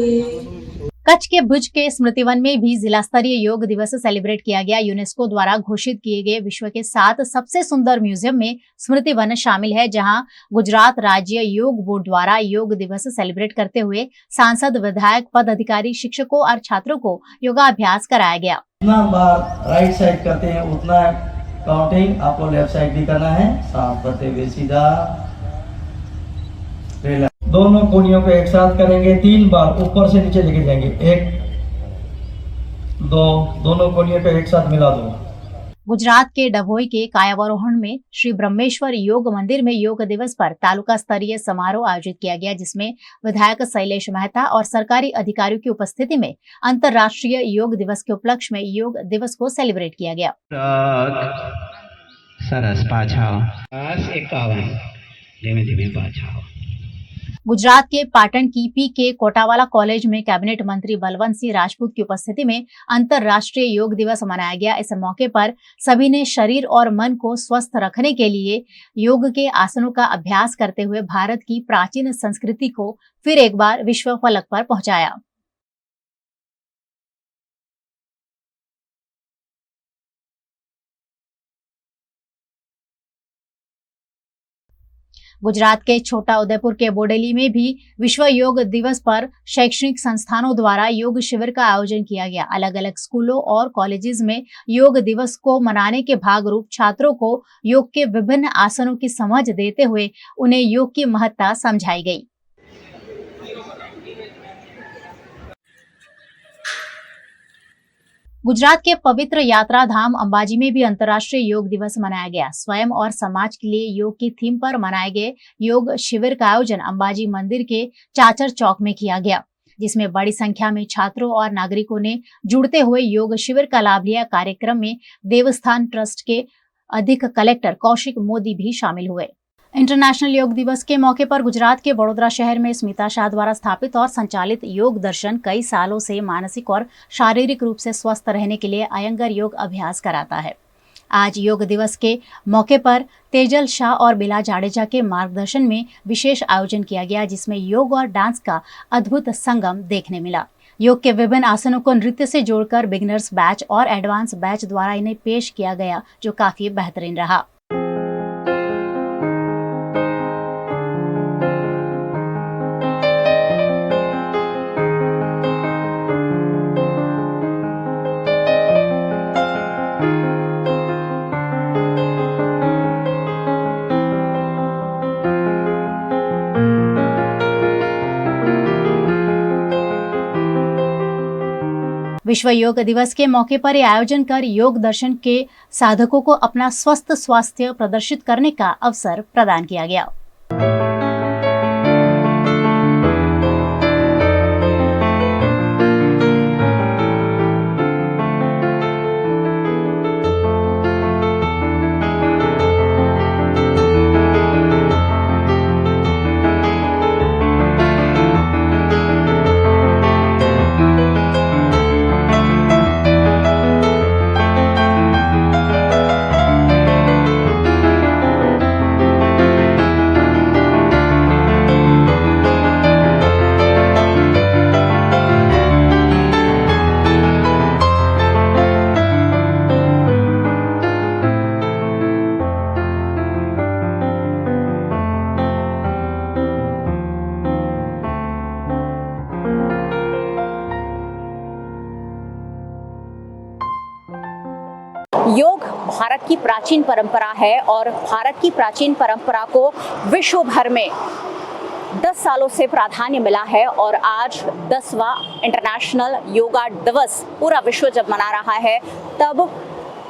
कच्छ के भुज के स्मृति वन में भी जिला स्तरीय योग दिवस सेलिब्रेट किया गया। यूनेस्को द्वारा घोषित किए गए विश्व के 7 सबसे सुंदर म्यूजियम में स्मृति वन शामिल है, जहां गुजरात राज्य योग बोर्ड द्वारा योग दिवस सेलिब्रेट करते हुए सांसद, विधायक, पद अधिकारी, शिक्षकों और छात्रों को योगाभ्यास कराया गया। जितना बार राइट साइड करते हैं उतना काउंटिंग आपको लेफ्ट साइड भी करना है। सांस भरते हुए सीधा, दोनों कोनियों को एक साथ करेंगे 3 बार, ऊपर से नीचे लेके जाएंगे। 1 2, दोनों कोनियों को एक साथ मिला दो। गुजरात के डभोई के कायावरोहण में श्री ब्रह्मेश्वर योग मंदिर में योग दिवस पर तालुका स्तरीय समारोह आयोजित किया गया, जिसमें विधायक शैलेश मेहता और सरकारी अधिकारियों की उपस्थिति में अंतर्राष्ट्रीय योग दिवस के उपलक्ष्य में योग दिवस को सेलिब्रेट किया गया। सरस पाछाओ 51 धीमे धीमे पाछाओ। गुजरात के पाटन की पीके कोटावाला कॉलेज में कैबिनेट मंत्री बलवंत सिंह राजपूत की उपस्थिति में अंतर्राष्ट्रीय योग दिवस मनाया गया। इस मौके पर सभी ने शरीर और मन को स्वस्थ रखने के लिए योग के आसनों का अभ्यास करते हुए भारत की प्राचीन संस्कृति को फिर एक बार विश्व फलक पर पहुंचाया। गुजरात के छोटा उदयपुर के बोडेली में भी विश्व योग दिवस पर शैक्षणिक संस्थानों द्वारा योग शिविर का आयोजन किया गया। अलग अलग स्कूलों और कॉलेजेस में योग दिवस को मनाने के भागरूप छात्रों को योग के विभिन्न आसनों की समझ देते हुए उन्हें योग की महत्ता समझाई गई। गुजरात के पवित्र यात्रा धाम अंबाजी में भी अंतर्राष्ट्रीय योग दिवस मनाया गया। स्वयं और समाज के लिए योग की थीम पर मनाए गए योग शिविर का आयोजन अंबाजी मंदिर के चाचर चौक में किया गया, जिसमें बड़ी संख्या में छात्रों और नागरिकों ने जुड़ते हुए योग शिविर का लाभ लिया। कार्यक्रम में देवस्थान ट्रस्ट के अधीक कलेक्टर कौशिक मोदी भी शामिल हुए। इंटरनेशनल योग दिवस के मौके पर गुजरात के वडोदरा शहर में स्मिता शाह द्वारा स्थापित और संचालित योग दर्शन कई सालों से मानसिक और शारीरिक रूप से स्वस्थ रहने के लिए अयंगर योग अभ्यास कराता है। आज योग दिवस के मौके पर तेजल शाह और बिला जाडेजा के मार्गदर्शन में विशेष आयोजन किया गया, जिसमें योग और डांस का अद्भुत संगम देखने मिला। योग के विभिन्न आसनों को नृत्य से जोड़कर बिगिनर्स बैच और एडवांस बैच द्वारा इन्हें पेश किया गया, जो काफी बेहतरीन रहा। विश्व योग दिवस के मौके पर यह आयोजन कर योग दर्शन के साधकों को अपना स्वस्थ स्वास्थ्य प्रदर्शित करने का अवसर प्रदान किया गया। योग भारत की प्राचीन परंपरा है और भारत की प्राचीन परंपरा को विश्व भर में 10 सालों से प्राधान्य मिला है और आज 10वां इंटरनेशनल योगा दिवस पूरा विश्व जब मना रहा है, तब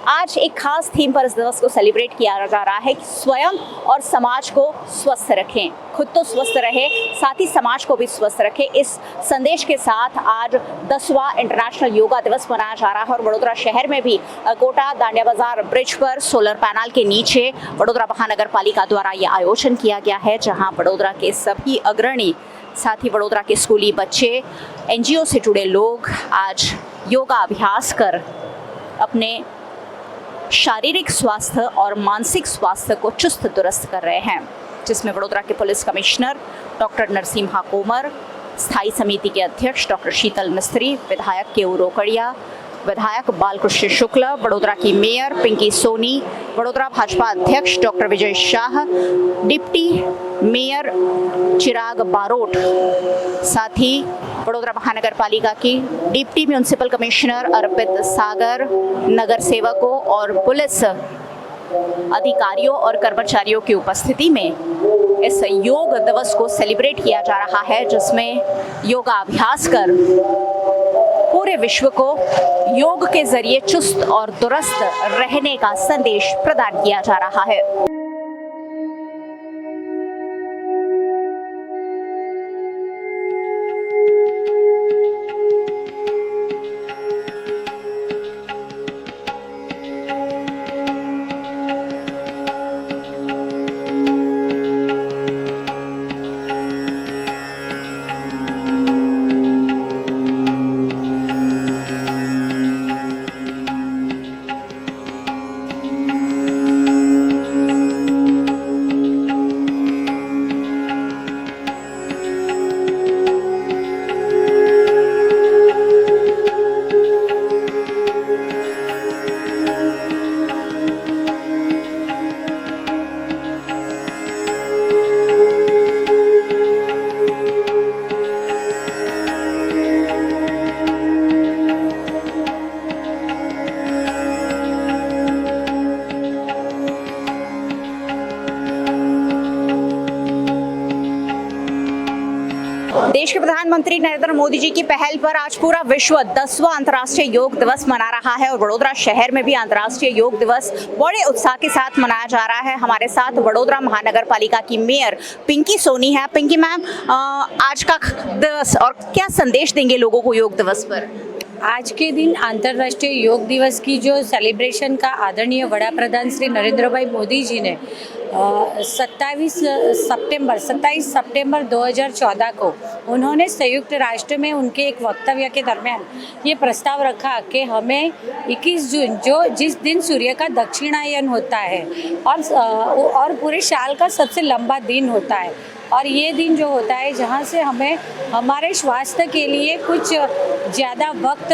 आज एक खास थीम पर इस दिवस को सेलिब्रेट किया जा रहा है कि स्वयं और समाज को स्वस्थ रखें, खुद तो स्वस्थ रहे, साथ ही समाज को भी स्वस्थ रखें। इस संदेश के साथ आज 10वां इंटरनेशनल योगा दिवस मनाया जा रहा है और वडोदरा शहर में भी कोटा दांडिया बाजार ब्रिज पर सोलर पैनल के नीचे वडोदरा महानगर पालिका द्वारा ये आयोजन किया गया है, जहां वडोदरा के सभी अग्रणी, साथ ही वडोदरा के स्कूली बच्चे, NGO से जुड़े लोग आज योगा अभ्यास कर अपने शारीरिक स्वास्थ्य और मानसिक स्वास्थ्य को चुस्त दुरुस्त कर रहे हैं, जिसमें वडोदरा के पुलिस कमिश्नर डॉक्टर नरसिम्हा कोमर, स्थायी समिति के अध्यक्ष डॉक्टर शीतल मिस्त्री, विधायक केऊ रोकड़िया, विधायक बालकृष्ण शुक्ल, वडोदरा की मेयर पिंकी सोनी, वडोदरा भाजपा अध्यक्ष doctor Vijay Shah, deputy mayor चिराग बारोट, साथ ही वडोदरा महानगर पालिका की डिप्टी म्युनिसिपल कमिश्नर अर्पित सागर, नगर सेवकों और पुलिस अधिकारियों और कर्मचारियों की उपस्थिति में इस योग दिवस को सेलिब्रेट किया जा रहा है, जिसमें योगाभ्यास कर पूरे विश्व को योग के जरिए चुस्त और दुरुस्त रहने का संदेश प्रदान किया जा रहा है। देश के प्रधानमंत्री नरेंद्र मोदी जी की पहल पर आज पूरा विश्व 10वां अंतर्राष्ट्रीय योग दिवस मना रहा है और वडोदरा शहर में भी अंतर्राष्ट्रीय योग दिवस बड़े उत्साह के साथ मनाया जा रहा है। हमारे साथ वडोदरा महानगर पालिका की मेयर पिंकी सोनी है। पिंकी मैम, आज का दिवस और क्या संदेश देंगे लोगों को योग दिवस पर? आज के दिन अंतर्राष्ट्रीय योग दिवस की जो सेलिब्रेशन का आदरणीय वड़ा प्रधान श्री नरेंद्र भाई मोदी जी ने 27 सितंबर 2014 को उन्होंने संयुक्त राष्ट्र में उनके एक वक्तव्य के दरमियान ये प्रस्ताव रखा कि हमें 21 जून जो जिस दिन सूर्य का दक्षिणायन होता है और पूरे साल का सबसे लंबा दिन होता है, और ये दिन जो होता है जहाँ से हमें हमारे स्वास्थ्य के लिए कुछ ज़्यादा वक्त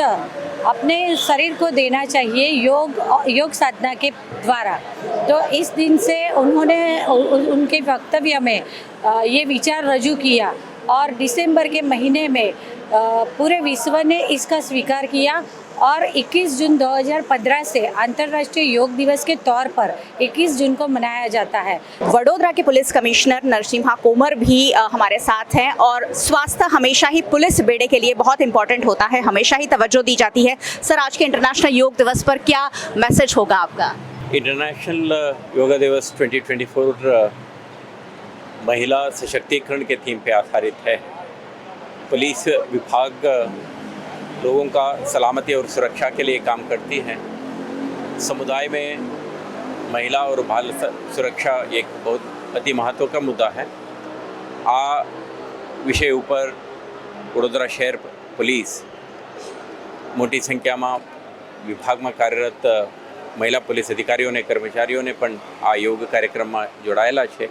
अपने शरीर को देना चाहिए योग साधना के द्वारा। तो इस दिन से उन्होंने उनके वक्तव्य में ये विचार रजू किया और दिसंबर के महीने में पूरे विश्व ने इसका स्वीकार किया और 21 जून 2015 से अंतर्राष्ट्रीय योग दिवस के तौर पर 21 जून को मनाया जाता है। वडोदरा के पुलिस कमिश्नर नरसिम्हा कोमर भी हमारे साथ हैं और स्वास्थ्य हमेशा ही पुलिस बेड़े के लिए बहुत इंपॉर्टेंट होता है, हमेशा ही तवज्जो दी जाती है। सर, आज के इंटरनेशनल योग दिवस पर क्या मैसेज होगा आपका? इंटरनेशनल योगा दिवस 2024 महिला सशक्तिकरण के थीम पे आधारित है। पुलिस विभाग लोगों का सलामती और सुरक्षा के लिए काम करती है। समुदाय में महिला और बाल सुरक्षा एक बहुत अति महत्व का मुद्दा है। आ विषय ऊपर वडोदरा शहर पुलिस मोटी संख्या में विभाग में कार्यरत महिला पुलिस अधिकारीओं ने कर्मचारीओं ने पण आ योग कार्यक्रम में जोड़ायेला छे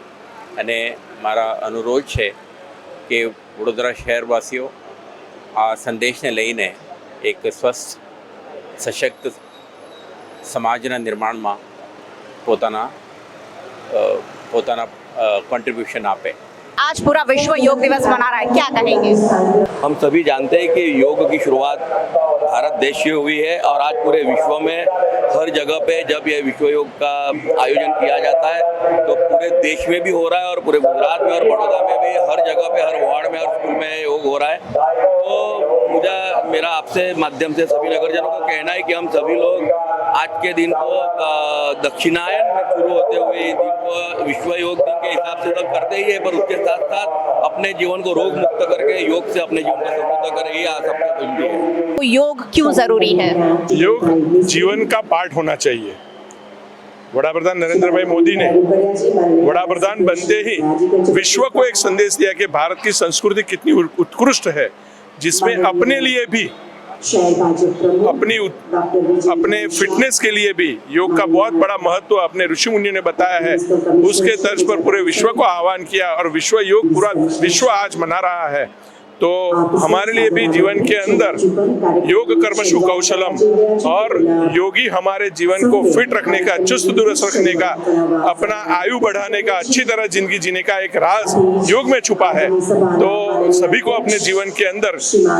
अने मारा अनुरोध है कि वडोदरा शहरवासीओ आ संदेश ने लईने एक स्वस्थ सशक्त समाजना निर्माण में पोताना कॉन्ट्रीब्यूशन आपे। आज पूरा विश्व योग दिवस मना रहा है, क्या कहेंगे? हम सभी जानते हैं कि योग की शुरुआत भारत देश से हुई है और आज पूरे विश्व में हर जगह पे जब यह विश्व योग का आयोजन किया जाता है तो पूरे देश में भी हो रहा है और पूरे गुजरात में और बड़ौदा में भी हर जगह पे, हर वार्ड में, हर स्कूल में योग हो रहा है। तो मेरा आपसे माध्यम से सभी नगरजनों को कहना है कि हम सभी लोग आज के दिन को दक्षिणायन में शुरू होते हुए दिन को विश्व योग दिन के हिसाब से तो करते ही है, पर उसके साथ साथ अपने जीवन को रोग मुक्त करके योग से अपने जीवन को समृद्ध करें, ये सबका विनती है। तो योग क्यों जरूरी है? योग जीवन का पार्ट होना चाहिए। वडाप्रधान नरेंद्र भाई मोदी ने वडाप्रधान बनते ही विश्व को एक संदेश दिया कि भारत की संस्कृति कितनी उत्कृष्ट है, जिसमें अपने लिए भी अपने फिटनेस के लिए भी योग का बहुत बड़ा महत्व अपने ऋषि मुनियों ने बताया है। उसके तर्ज पर पूरे विश्व को आह्वान किया और विश्व योग पूरा विश्व आज मना रहा है। तो हमारे लिए भी जीवन के अंदर योग कर्मशु कौशलम और योगी हमारे जीवन को फिट रखने का, चुस्त दुरुस्त रखने का, अपना आयु बढ़ाने का, अच्छी तरह जिंदगी जीने का एक राज योग में छुपा है। तो सभी को अपने जीवन के अंदर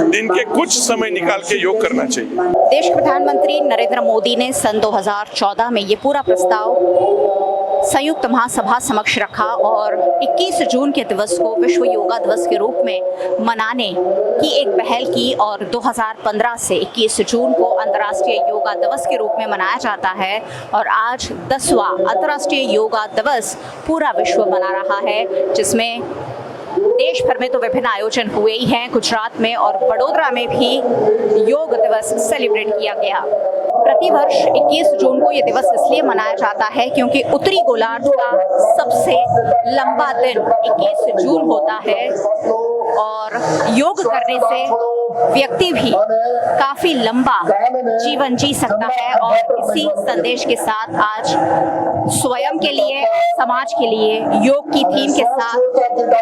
दिन के कुछ समय निकाल के योग करना चाहिए। देश के प्रधानमंत्री नरेंद्र मोदी ने सन 2014 में ये पूरा प्रस्ताव संयुक्त महासभा समक्ष रखा और 21 जून के दिवस को विश्व योगा दिवस के रूप में मनाने की एक पहल की और 2015 से 21 जून को अंतर्राष्ट्रीय योगा दिवस के रूप में मनाया जाता है और आज 10वां अंतर्राष्ट्रीय योगा दिवस पूरा विश्व मना रहा है, जिसमें देश भर में तो विभिन्न आयोजन हुए ही हैं। गुजरात में और बड़ौदा में भी योग दिवस सेलिब्रेट किया गया। प्रतिवर्ष 21 जून को ये दिवस इसलिए मनाया जाता है क्योंकि उत्तरी गोलार्ध का सबसे लंबा दिन 21 जून होता है और योग करने से व्यक्ति भी काफी लंबा जीवन जी सकता है। और इसी संदेश के साथ आज स्वयं के लिए, समाज के लिए योग की थीम के साथ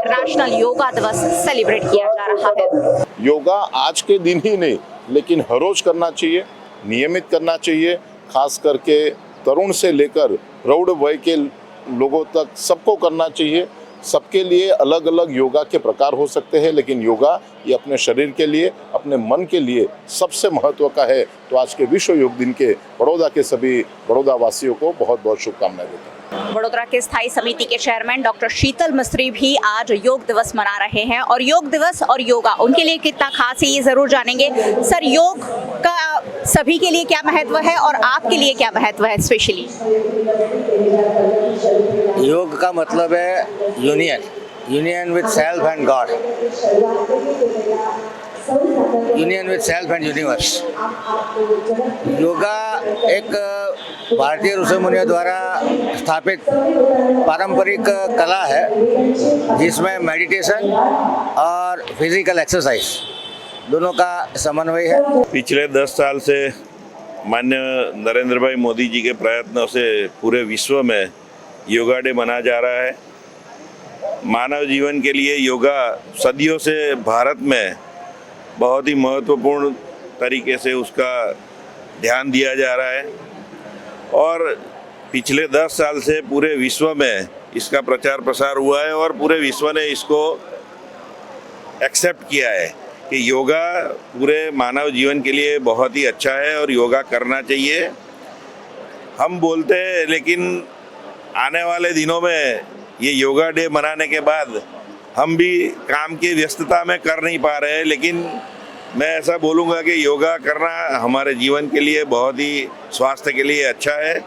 नेशनल योगा दिवस सेलिब्रेट किया जा रहा है। योगा आज के दिन ही नहीं लेकिन हर रोज करना चाहिए, नियमित करना चाहिए। खास करके तरुण से लेकर प्रौढ़ वय के लोगों तक सबको करना चाहिए। सबके लिए अलग अलग योगा के प्रकार हो सकते हैं, लेकिन योगा ये अपने शरीर के लिए, अपने मन के लिए सबसे महत्व का है। तो आज के विश्व योग दिन के बड़ौदा के सभी बड़ौदा वासियों को बहुत बहुत शुभकामनाएं देता हूं। बड़ौदा के स्थायी समिति के चेयरमैन डॉक्टर शीतल मिस्त्री भी आज योग दिवस मना रहे हैं और योग दिवस और योगा उनके लिए कितना खास है ये जरूर जानेंगे। सर, योग का सभी के लिए क्या महत्व है और आपके लिए क्या महत्व है स्पेशली? योग का मतलब है union with self and God, union with self and universe. Yoga एक भारतीय ऋषि मुनियों द्वारा स्थापित पारंपरिक कला है जिसमें मेडिटेशन और फिजिकल एक्सरसाइज दोनों का समन्वय है। पिछले 10 साल से माननीय नरेंद्र भाई मोदी जी के प्रयत्नों से पूरे विश्व में योगा डे मनाया जा रहा है। मानव जीवन के लिए योगा सदियों से भारत में बहुत ही महत्वपूर्ण तरीके से उसका ध्यान दिया जा रहा है और पिछले 10 साल से पूरे विश्व में इसका प्रचार प्रसार हुआ है और पूरे विश्व ने इसको एक्सेप्ट किया है कि योगा पूरे मानव जीवन के लिए बहुत ही अच्छा है और योगा करना चाहिए। हम बोलते हैं, लेकिन आने वाले दिनों में ये योगा डे मनाने के बाद हम भी काम की व्यस्तता में कर नहीं पा रहे हैं, लेकिन मैं ऐसा बोलूँगा कि योगा करना हमारे जीवन के लिए बहुत ही स्वास्थ्य के लिए अच्छा है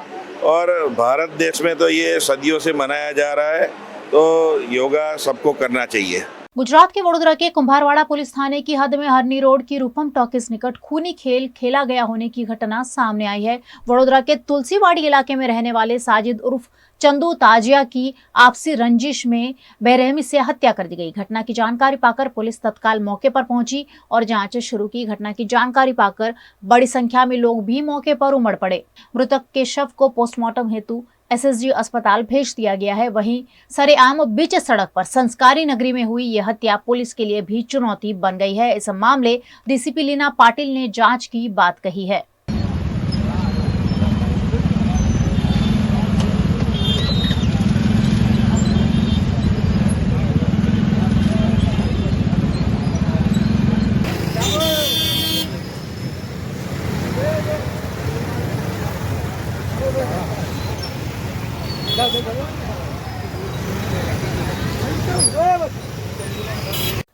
और भारत देश में तो ये सदियों से मनाया जा रहा है, तो योगा सबको करना चाहिए। गुजरात के वडोदरा के कुंभारवाड़ा पुलिस थाने की हद में हरनी रोड की रूपम टॉकीज निकट खूनी खेल खेला गया होने की घटना सामने आई है। वडोदरा के तुलसीवाड़ी इलाके में रहने वाले साजिद उर्फ चंदू ताजिया की आपसी रंजिश में बेरहमी से हत्या कर दी गई। घटना की जानकारी पाकर पुलिस तत्काल मौके पर पहुंची और जांच शुरू की। घटना की जानकारी पाकर बड़ी संख्या में लोग भी मौके पर उमड़ पड़े। मृतक के शव को पोस्टमार्टम हेतु एसएसजी अस्पताल भेज दिया गया है। वहीं सरेआम बीच सड़क पर संस्कारी नगरी में हुई यह हत्या पुलिस के लिए भी चुनौती बन गई है। इस मामले डीसीपी लीना पाटिल ने जांच की बात कही है।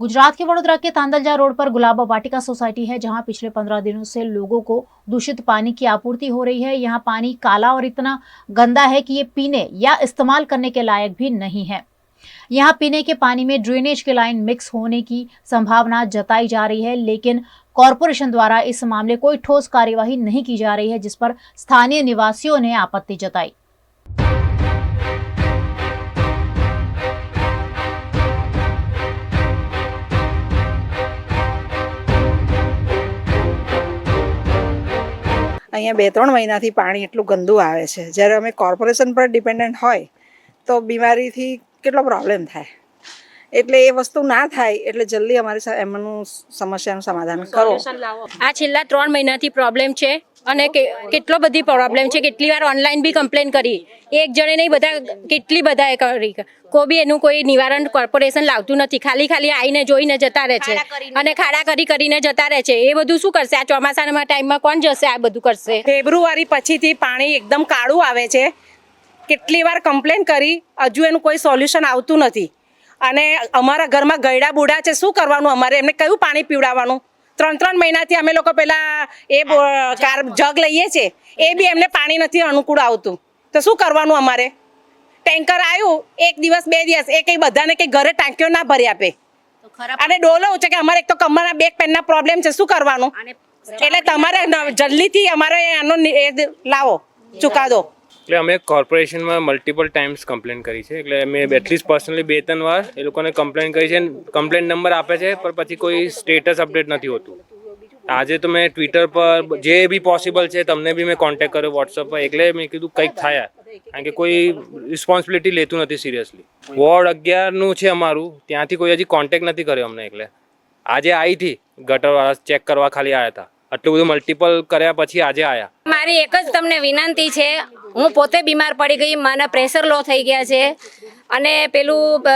गुजरात के वडोदरा के तांदलजा रोड पर गुलाबा वाटिका सोसाइटी है, जहां पिछले 15 दिनों से लोगों को दूषित पानी की आपूर्ति हो रही है। यहां पानी काला और इतना गंदा है कि ये पीने या इस्तेमाल करने के लायक भी नहीं है। यहां पीने के पानी में ड्रेनेज के लाइन मिक्स होने की संभावना जताई जा रही है, लेकिन कॉरपोरेशन द्वारा इस मामले कोई ठोस कार्यवाही नहीं की जा रही है, जिस पर स्थानीय निवासियों ने आपत्ति जताई। અહીંયા 2-3 મહિનાથી પાણી એટલું ગંદુ આવે છે. જ્યારે અમે કોર્પોરેશન પર ડિપેન્ડન્ટ હોય તો બીમારીથી કેટલો પ્રોબ્લેમ થાય. એટલે એ વસ્તુ ના થાય એટલે જલ્દી અમારી એમનું સમસ્યાનું સમાધાન કરો. આ છેલ્લા 3 મહિનાથી પ્રોબ્લેમ છે અને કેટલો બધી પ્રોબ્લેમ છે. કેટલી વાર ઓનલાઈન બી કમ્પ્લેન કરી, એક જણે નહીં બધા કેટલી બધાએ કરી, કોઈ બી એનું કોઈ નિવારણ કોર્પોરેશન લાવતું નથી. ખાલી આવીને જોઈને જતા રહે છે અને ખાડા કરીને જતા રહે છે. એ બધું શું કરશે? આ ચોમાસાના ટાઈમમાં કોણ જશે આ બધું કરશે? ફેબ્રુઆરી પછીથી પાણી એકદમ કાળું આવે છે. કેટલી વાર કમ્પ્લેન કરી, હજુ એનું કોઈ સોલ્યુશન આવતું નથી. અને અમારા ઘરમાં ગયડા બુઢા છે, શું કરવાનું અમારે? એમને કયું પાણી પીવડાવવાનું? 3 મહિનાથી અમે લોકો પેલા એ જગ લઈએ છીએ, એ બી એમને પાણી નથી અનુકૂળ આવતું. તો શું કરવાનું અમારે? ટેન્કર આવ્યું 1 દિવસ 2 દિવસ, એ કંઈ બધાને કંઈ ઘરે ટાંકીઓ ના ભરી આપે. અને ડોલો છે કે અમારે એક તો કમરના બેક પેનના પ્રોબ્લેમ છે, શું કરવાનું? એટલે તમારે જલ્દીથી અમારે આનો લાવો ચુકાદો. એટલે અમે કોર્પોરેશનમાં મલ્ટિપલ ટાઈમ્સ કમ્પ્લેન કરી છે. એટલે મેં એટલીસ્ટ પર્સનલી 2-3 વાર એ લોકોને કમ્પ્લેન કરી છે. કમ્પ્લેન નંબર આપે છે પણ પછી કોઈ સ્ટેટસ અપડેટ નથી હોતું. આજે તો મેં ટ્વિટર પર જે બી પોસિબલ છે તમને બી મેં કોન્ટેક્ટ કર્યો વોટ્સઅપ પર. એટલે મેં કીધું કંઈક થાય, કારણ કે કોઈ રિસ્પોન્સિબિલિટી લેતું નથી સિરિયસલી. વોર્ડ 11નું છે અમારું, ત્યાંથી કોઈ હજી કોન્ટેક્ટ નથી કર્યો અમને. એટલે આજે આવી હતી ગટરવાળા ચેક કરવા, ખાલી આવ્યા હતા. આટલું બધું મલ્ટિપલ કર્યા પછી આજે આવ્યા. મારી એક જ તમને વિનંતી છે, હું પોતે બીમાર પડી ગઈ, મને પ્રેશર લો થઈ ગયા છે અને પેલું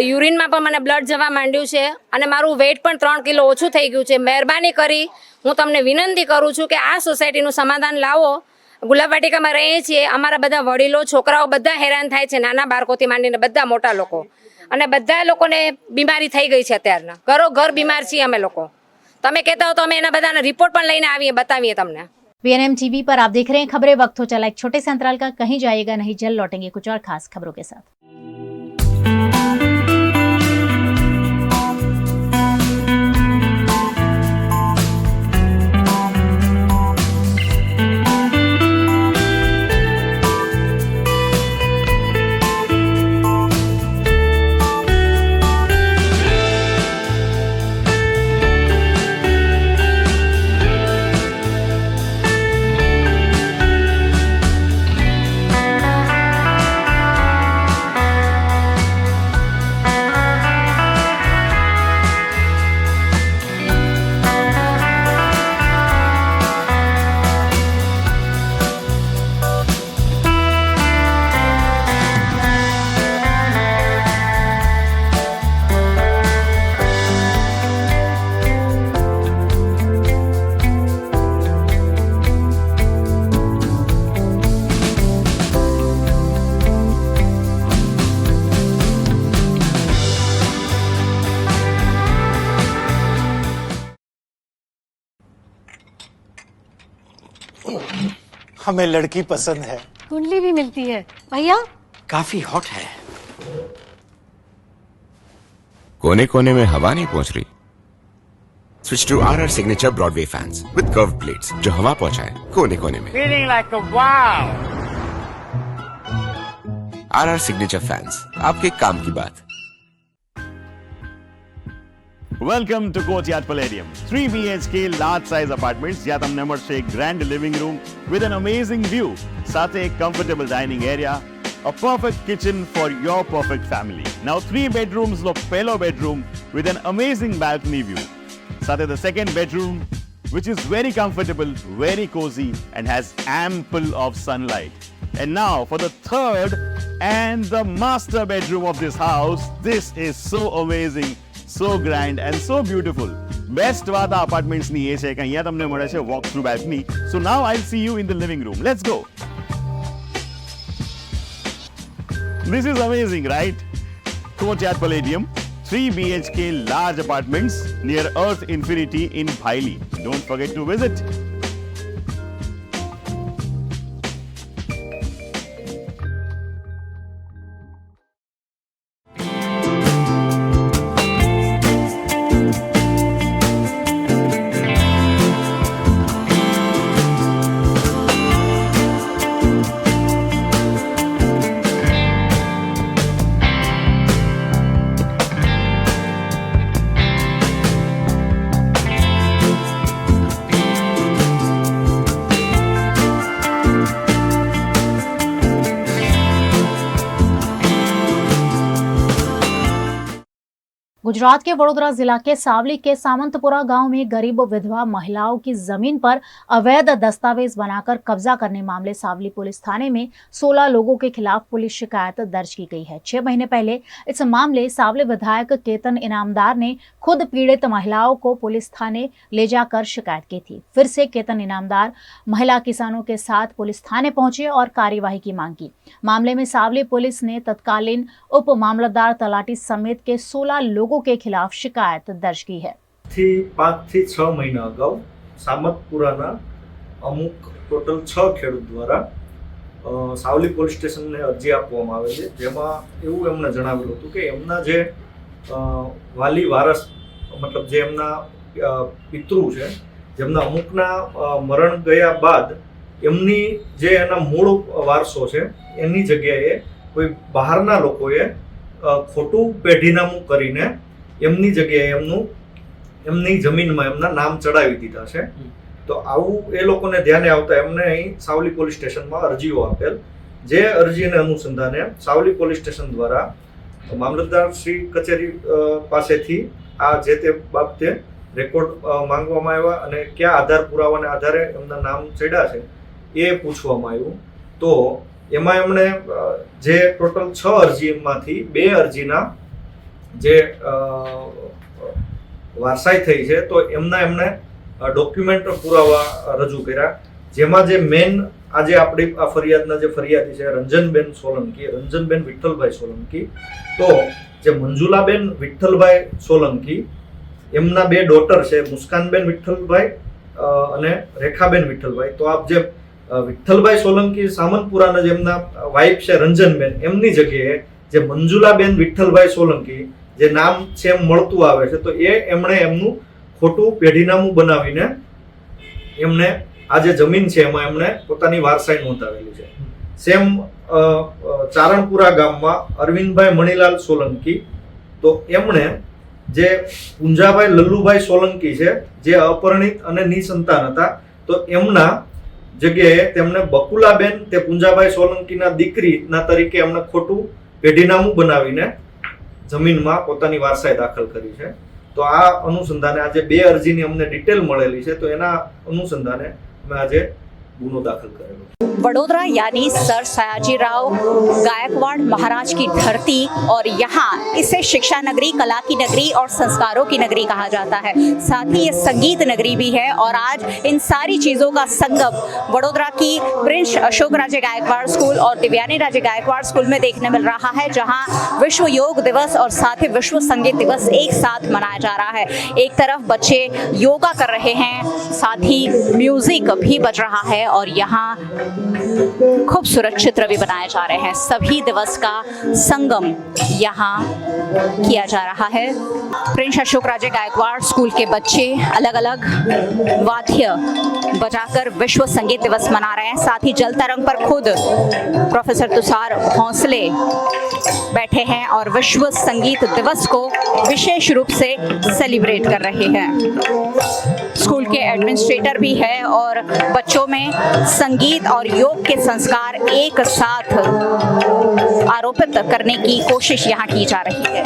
યુરિનમાં પણ મને બ્લડ જવા માંડ્યું છે અને મારું વેઇટ પણ 3 કિલો ઓછું થઈ ગયું છે. મહેરબાની કરી હું તમને વિનંતી કરું છું કે આ સોસાયટીનું સમાધાન લાવો. ગુલાબવાટિકામાં રહીએ છીએ, અમારા બધા વડીલો છોકરાઓ બધા હેરાન થાય છે, નાના બાળકોથી માંડીને બધા મોટા લોકો, અને બધા લોકોને બીમારી થઈ ગઈ છે. અત્યારના ઘર બીમાર છીએ અમે લોકો. તમે કહેતા હો તો અમે એના બધાના રિपोर्ट પણ લઈને આવીએ, बताविए તમને. PNM टीवी पर आप देख रहे हैं खबरें। वक्त हो चला एक छोटे से अंतराल का, कहीं जाइएगा नहीं, जल्द लौटेंगे कुछ और खास खबरों के साथ। हमें लड़की पसंद है। कुंडली भी मिलती है भैया, काफी हॉट है। कोने कोने में हवा नहीं पहुंच रही? Switch to RR signature Broadway fans with curve plates, जो हवा पहुंचाए कोने कोने में। Feeling like a wow. RR signature fans, आपके काम की बात। Welcome to courtyard palladium. 3 BHK large size apartments જ્યાં તમને મળશે એક grand living room with an amazing view, સાથે એક comfortable dining area, a perfect kitchen for your perfect family. Now 3 bedrooms નો પહેલો bedroom with an amazing balcony view, સાથે the second bedroom which is very comfortable, very cozy and has ample of sunlight. And now for the third and the master bedroom of this house. This is so amazing, so grand and so beautiful. Best વાત આ અપાર્ટમેન્ટ્સની એ છે કે અહીંયા તમને મળે છે walk through balcony. So now I'll see you in the living room. Let's go. This is amazing, right? Courtyard Palladium, 3 BHK large apartments near Earth Infinity in Bhaili. Don't forget to visit. Gujarat के वडोदरा जिला के सावली के सामंतपुरा गांव में गरीब विधवा महिलाओं की जमीन पर अवैध दस्तावेज बनाकर कब्जा करने मामले सावली पुलिस थाने में 16 लोगों के खिलाफ पुलिस शिकायत दर्ज की गई है। 6 महीने पहले इस मामले सावली विधायक केतन इनामदार ने खुद पीड़ित महिलाओं को पुलिस थाने ले जाकर शिकायत की थी। फिर से केतन इनामदार महिला किसानों के साथ पुलिस थाने पहुंचे और कार्यवाही की मांग की। मामले में सावली पुलिस ने तत्कालीन उप मामलतदार तलाटी समेत के 16 लोगों के खिलाफ शिकायत दर्ज की है। 5 થી 6 મહિના અગાઉ સામતપુરાના અમુક ટોટલ 6 ખેડૂત દ્વારા સાવલી પોલીસ સ્ટેશનને અરજી આપવામાં આવે છે, જેમાં એવું એમને જણાવેલું હતું કે એમના જે વાલી વારસ મતલબ જે એમના પિતૃ છે, જેમના અમુકના મરણ ગયા બાદ એમની જે એના મૂળ વારસો છે એની જગ્યાએ કોઈ બહારના લોકોએ ખોટું પેઢીનામું કરીને એમની જગ્યાએ એમની જમીનમાં એમના નામ ચડાવી દીધા છે। તો આવું એ લોકોને ધ્યાને આવતા એમને અહીં સાવલી પોલીસ સ્ટેશનમાં અરજીઓ આપેલ, જે અરજીને અનુસંધાને સાવલી પોલીસ સ્ટેશન દ્વારા મામલતદાર શ્રી કચેરી પાસેથી આ જે તે બાબતે રેકોર્ડ માંગવામાં આવ્યા અને કયા આધાર પુરાવાના આધારે એમના નામ ચડ્યા છે એ પૂછવામાં આવ્યું। તો એમાં એમણે જે ટોટલ 6 અરજીમાંથી 2 અરજીના જે વારસાઈ થઈ છે તો એમણે ડોક્યુમેન્ટ પુરાવા રજૂ કર્યા, જેમાં જે મેન આજે આપણી આ ફરિયાદના જે ફરિયાદી છે રંજનબેન સોલંકી, રંજનબેન વિઠ્ઠલભાઈ સોલંકી, તો જે મંજુલાબેન વિઠ્ઠલભાઈ સોલંકી એમના 2 ડોટર છે મુસ્કાનબેન વિઠ્ઠલભાઈ અને રેખાબેન વિઠ્ઠલભાઈ। તો આપ જે વિઠ્ઠલભાઈ સોલંકી સામંતપુરાના જેમના વાઇફ છે રંજનબેન, એમની જગ્યાએ જે મંજુલાબેન વિઠ્ઠલભાઈ સોલંકી જે નામ છે એમ મળતું આવે છે, તો એમણે એમનું ખોટું પેઢીનામું બનાવીને એમને આ જે જમીન છે એમાં એમણે પોતાની વારસાઈ નોંધાવેલી છે। સેમ ચારણપુરા ગામમાં અરવિંદભાઈ મણીલાલ સોલંકી, તો એમણે જે પુંજાભાઈ લલ્લુભાઈ સોલંકી છે જે અપરિણિત અને નિસંતાન હતા, તો એમના જગ્યાએ તેમણે બકુલાબેન તે પુંજાભાઈ સોલંકીના દીકરીના તરીકે એમણે ખોટું પેઢીનામું બનાવીને જમીનમાં પોતાની વારસાઈ દાખલ કરી છે। તો આ અનુસંધાને આજે 2 અરજીની અમને ડિટેલ મળેલી છે, તો એના અનુસંધાને અમે આજે गुनो दाखिल करेगा। वडोदरा यानी सर सयाजीराव गायकवाड़ महाराज की धरती और यहाँ इसे शिक्षा नगरी, कला की नगरी और संस्कारों की नगरी कहा जाता है। साथ ही ये संगीत नगरी भी है और आज इन सारी चीज़ों का संगम वडोदरा की प्रिंस अशोक राजे गायकवाड़ स्कूल और दिव्यानी राजे गायकवाड़ स्कूल में देखने मिल रहा है, जहाँ विश्व योग दिवस और साथ ही विश्व संगीत दिवस एक साथ मनाया जा रहा है। एक तरफ बच्चे योगा कर रहे हैं, साथ ही म्यूजिक भी बज रहा है और यहाँ खूबसूरत चित्र भी बनाए जा रहे हैं। सभी दिवस का संगम यहाँ किया जा रहा है। प्रिंस अशोक राजे गायकवाड़ स्कूल के बच्चे अलग अलग वाद्य बजाकर विश्व संगीत दिवस मना रहे हैं। साथ ही जल तरंग पर खुद प्रोफेसर तुषार भोंसले बैठे हैं और विश्व संगीत दिवस को विशेष रूप से सेलिब्रेट कर रहे हैं। स्कूल के एडमिनिस्ट्रेटर भी है और बच्चों में संगीत और योग के संस्कार एक साथ आरोपित करने की कोशिश यहाँ की जा रही है।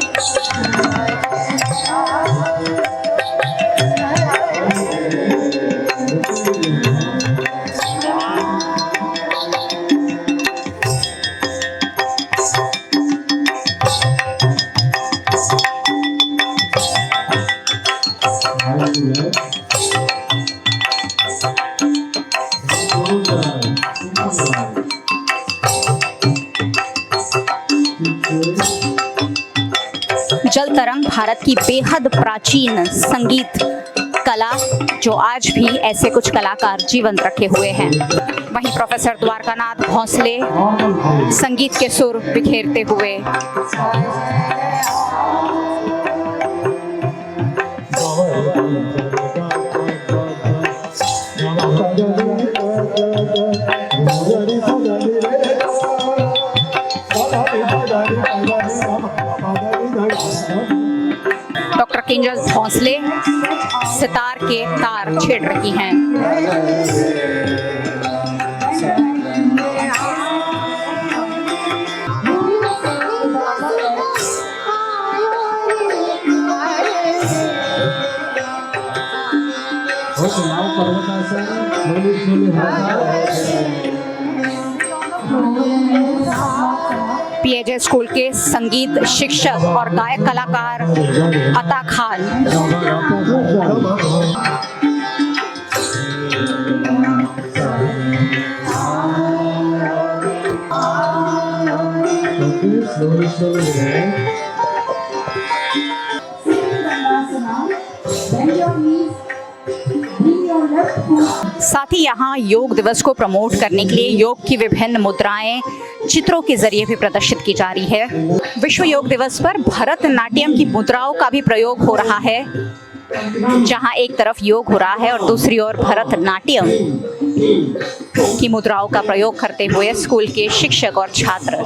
जल तरंग भारत की बेहद प्राचीन संगीत कला, जो आज भी ऐसे कुछ कलाकार जीवंत रखे हुए हैं। वहीं प्रोफेसर द्वारकानाथ भोंसले संगीत के सुर बिखेरते हुए। डॉक्टर किंजल भोंसले सितार के तार छेड़ रही हैं। पीएजे स्कूल के संगीत शिक्षक और गायक कलाकार अता खान। साथ ही यहाँ योग दिवस को प्रमोट करने के लिए योग की विभिन्न मुद्राएं चित्रों के जरिए भी प्रदर्शित की जा रही है। विश्व योग दिवस पर भरतनाट्यम की मुद्राओं का भी प्रयोग हो रहा है, जहां एक तरफ योग हो रहा है और दूसरी ओर भरतनाट्यम की मुद्राओं का प्रयोग करते हुए स्कूल के शिक्षक और छात्र।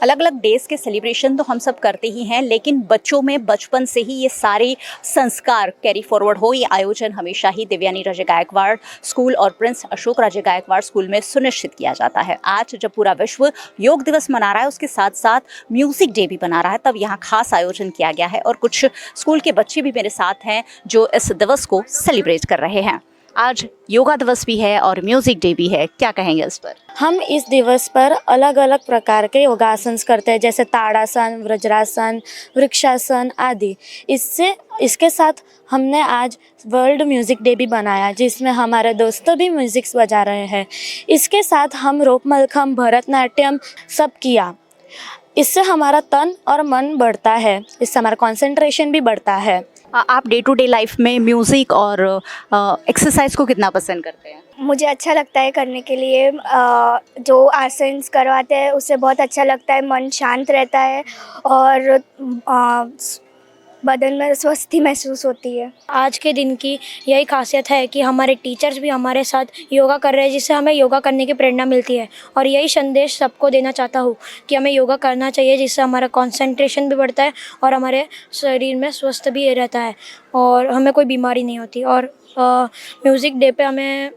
अलग अलग डेज के सेलिब्रेशन तो हम सब करते ही हैं, लेकिन बच्चों में बचपन से ही ये सारे संस्कार कैरी फॉरवर्ड हो, ये आयोजन हमेशा ही दिव्यानी राजे गायकवाड़ स्कूल और प्रिंस अशोक राजे गायकवाड़ स्कूल में सुनिश्चित किया जाता है। आज जब पूरा विश्व योग दिवस मना रहा है, उसके साथ साथ म्यूजिक डे भी मना रहा है, तब यहाँ खास आयोजन किया गया है और कुछ स्कूल के बच्चे भी मेरे साथ हैं जो इस दिवस को सेलिब्रेट कर रहे हैं। आज योगा दिवस भी है और म्यूजिक डे भी है, क्या कहेंगे इस पर? हम इस दिवस पर अलग अलग प्रकार के योगासन करते हैं, जैसे ताड़ासन, वज्रासन, वृक्षासन आदि। इसके साथ हमने आज वर्ल्ड म्यूज़िक डे भी बनाया, जिसमें हमारे दोस्तों भी म्यूज़िक बजा रहे हैं। इसके साथ हम रोप मलखम, भरतनाट्यम सब किया। इससे हमारा तन और मन बढ़ता है, इससे हमारा कंसंट्रेशन भी बढ़ता है। आप डे टू डे लाइफ में म्यूज़िक और एक्सरसाइज को कितना पसंद करते हैं? मुझे अच्छा लगता है करने के लिए, जो आसन करवाते हैं उससे बहुत अच्छा लगता है, मन शांत रहता है और बदन में स्वस्थी महसूस होती है। आज के दिन की यही खासियत है कि हमारे टीचर्स भी हमारे साथ योगा कर रहे हैं, जिससे हमें योगा करने की प्रेरणा मिलती है और यही संदेश सबको देना चाहता हूँ कि हमें योगा करना चाहिए, जिससे हमारा कंसंट्रेशन भी बढ़ता है और हमारे शरीर में स्वस्थ भी रहता है और हमें कोई बीमारी नहीं होती। और म्यूज़िक डे पे हमें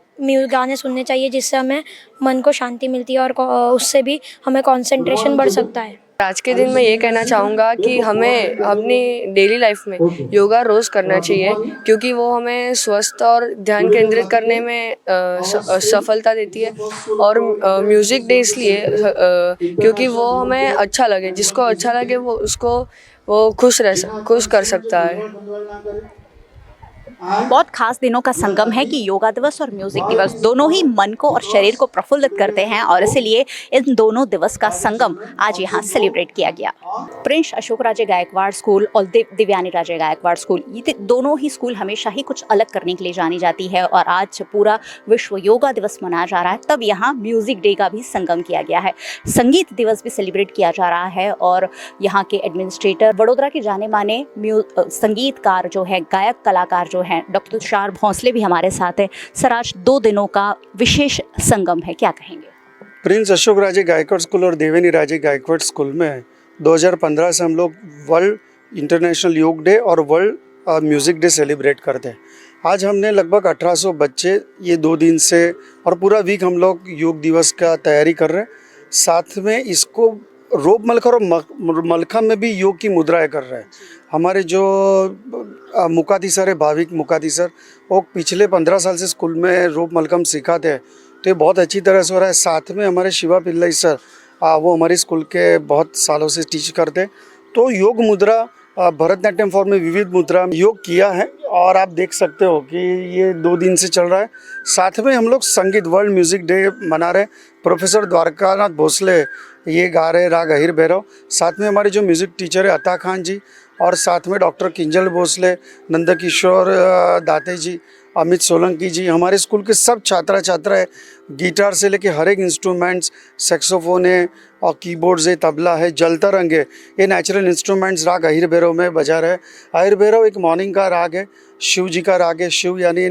गाने सुनने चाहिए, जिससे हमें मन को शांति मिलती है और उससे भी हमें कंसंट्रेशन बढ़ सकता है। आज के दिन मैं ये कहना चाहूँगा कि हमें अपनी डेली लाइफ में योगा रोज़ करना चाहिए, क्योंकि वो हमें स्वस्थ और ध्यान केंद्रित करने में सफलता देती है। और म्यूज़िक डे इसलिए क्योंकि वो हमें अच्छा लगे, जिसको अच्छा लगे वो खुश कर सकता है। बहुत खास दिनों का संगम है कि योगा दिवस और म्यूजिक दिवस दोनों ही मन को और शरीर को प्रफुल्लित करते हैं और इसीलिए इन दोनों दिवस का संगम आज यहाँ सेलिब्रेट किया गया। प्रिंस अशोक राजे गायकवाड़ स्कूल और दिव्यानी राजे गायकवाड़ स्कूल, ये दोनों ही स्कूल हमेशा ही कुछ अलग करने के लिए जानी जाती है और आज पूरा विश्व योगा दिवस मनाया जा रहा है, तब यहाँ म्यूजिक डे का भी संगम किया गया है। संगीत दिवस भी सेलिब्रेट किया जा रहा है और यहाँ के एडमिनिस्ट्रेटर, वडोदरा के जाने माने संगीतकार जो है, गायक कलाकार जो है, डॉक्टर तुषार भोंसले भी हमारे साथ है। सर, आज 2 दिनों का विशेष संगम है, क्या कहेंगे? प्रिंस अशोक राजे गायकवाड़ स्कूल और दिव्यानी राजे गायकवाड़ स्कूल में 2015 से हम लोग वर्ल्ड इंटरनेशनल योग डे और वर्ल्ड म्यूज़िक डे सेलिब्रेट करते हैं। आज हमने लगभग 1800 बच्चे ये 2 दिन से और पूरा वीक हम लोग योग दिवस का तैयारी कर रहे हैं। साथ में इसको रोप मलखर और मलखम में भी योग की मुद्राएं कर रहे हैं। हमारे जो मुकाती सर है, भाविक मुकाती सर, वो पिछले 15 साल से स्कूल में रोप मलखम सिखाते हैं, तो ये बहुत अच्छी तरह से हो रहा है। साथ में हमारे शिवा पिल्लाई सर, वो हमारे स्कूल के बहुत सालों से टीच करते हैं। तो योग मुद्रा, भरतनाट्यम फॉर्म में विविध मुद्रा योग किया है और आप देख सकते हो कि ये 2 दिन से चल रहा है। साथ में हम लोग संगीत वर्ल्ड म्यूजिक डे मना रहे। प्रोफेसर द्वारकानाथ भोसले ये गा रहे राग अहिर भैरव। साथ में हमारे जो म्यूज़िक टीचर है अता खान जी, और साथ में डॉक्टर किंजल भोसले, नंदकिशोर दाते जी, अमित सोलंकी जी, हमारे स्कूल के सब छात्रा छात्राएं, गिटार से लेके हर एक इंस्ट्रूमेंट्स, सेक्सोफोन है और कीबोर्ड्स है, तबला है, जलतरंग है, ये नेचुरल इंस्ट्रूमेंट्स राग अहिर भैरव में बजा रहे हैं। अहिर भैरव एक मॉर्निंग का राग है, शिव जी का राग है, शिव यानी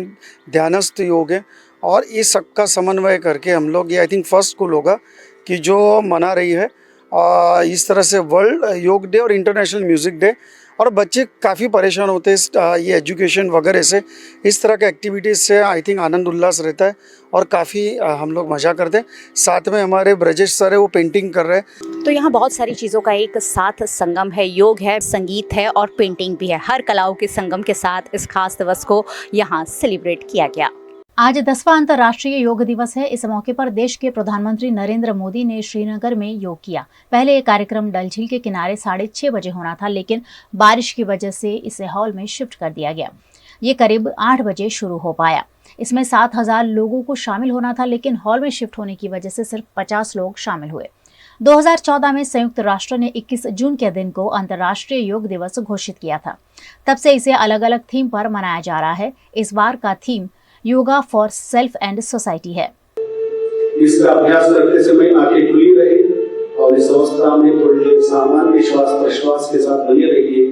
ध्यानस्थ योग है, और इस सबका समन्वय करके हम लोग, ये आई थिंक फर्स्ट स्कूल होगा कि जो मना रही है इस तरह से वर्ल्ड योग डे और इंटरनेशनल म्यूज़िक डे। और बच्चे काफ़ी परेशान होते हैं ये एजुकेशन वगैरह से, इस तरह के एक्टिविटीज़ से आई थिंक आनंद उल्लास रहता है और काफ़ी हम लोग मज़ा करते हैं। साथ में हमारे ब्रजेश सर है, वो पेंटिंग कर रहे हैं। तो यहाँ बहुत सारी चीज़ों का एक साथ संगम है, योग है, संगीत है और पेंटिंग भी है। हर कलाओं के संगम के साथ इस खास दिवस को यहाँ सेलिब्रेट किया गया। आज 10वां अंतर्राष्ट्रीय योग दिवस है। इस मौके पर देश के प्रधानमंत्री नरेंद्र मोदी ने श्रीनगर में योग किया। पहले ये कार्यक्रम डल झील के किनारे 6:30 बजे होना था, लेकिन बारिश की वजह से इसे हॉल में शिफ्ट कर दिया गया। ये करीब 8 बजे शुरू हो पाया। इसमें 7,000 लोगों को शामिल होना था, लेकिन हॉल में शिफ्ट होने की वजह से सिर्फ 50 लोग शामिल हुए। 2014 में संयुक्त राष्ट्र ने 21 जून के दिन को अंतर्राष्ट्रीय योग दिवस घोषित किया था। तब से इसे अलग अलग थीम पर मनाया जा रहा है। इस बार का theme yoga for self and society है। इसका अभ्यास करते समय आंखें खुली रहे और इस अवस्था में थोड़ी देर सामान्य श्वास प्रश्वास के साथ बने रहिए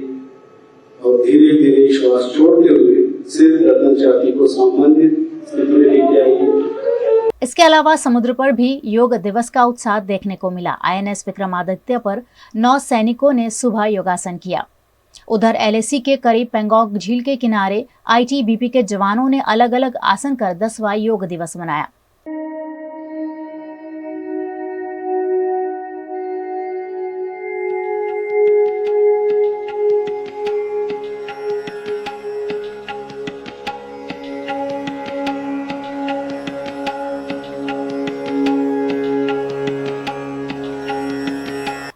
और धीरे धीरे श्वास छोड़ते हुए सिर गर्दन छाती को सामान्य स्थिति में लेके आइए। इसके अलावा समुद्र पर भी योग दिवस का उत्साह देखने को मिला। INS विक्रमादित्य पर 9 सैनिकों ने सुबह योगासन किया। उधर LAC के करीब पेंगोंग झील के किनारे ITBP के जवानों ने अलग अलग आसन कर 10वां योग दिवस मनाया।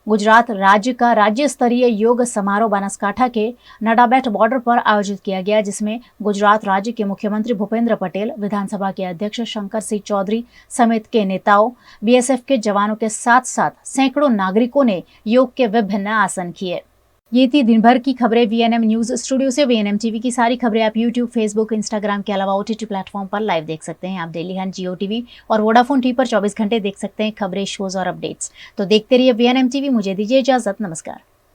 गुजरात राज्य का राज्य स्तरीय योग समारोह बनासकांठा के नडाबेट बॉर्डर पर आयोजित किया गया, जिसमें गुजरात राज्य के मुख्यमंत्री भूपेंद्र पटेल, विधानसभा के अध्यक्ष शंकर सिंह चौधरी समेत के नेताओं, BSF के जवानों के साथ साथ सैकड़ों नागरिकों ने योग के विभिन्न आसन किए। ये थी दिन भर की खबरें VNM न्यूज स्टूडियो से। VNM TV की सारी खबरें आप YouTube, Facebook, Instagram के अलावा OTT प्लेटफॉर्म पर लाइव देख सकते हैं। आप डेली हंट, Jio TV और वोडाफोन टी पर 24 घंटे देख सकते हैं खबरें, शोज और अपडेट्स। तो देखते रहिए VNM TV। मुझे दीजिए इजाजत। नमस्कार।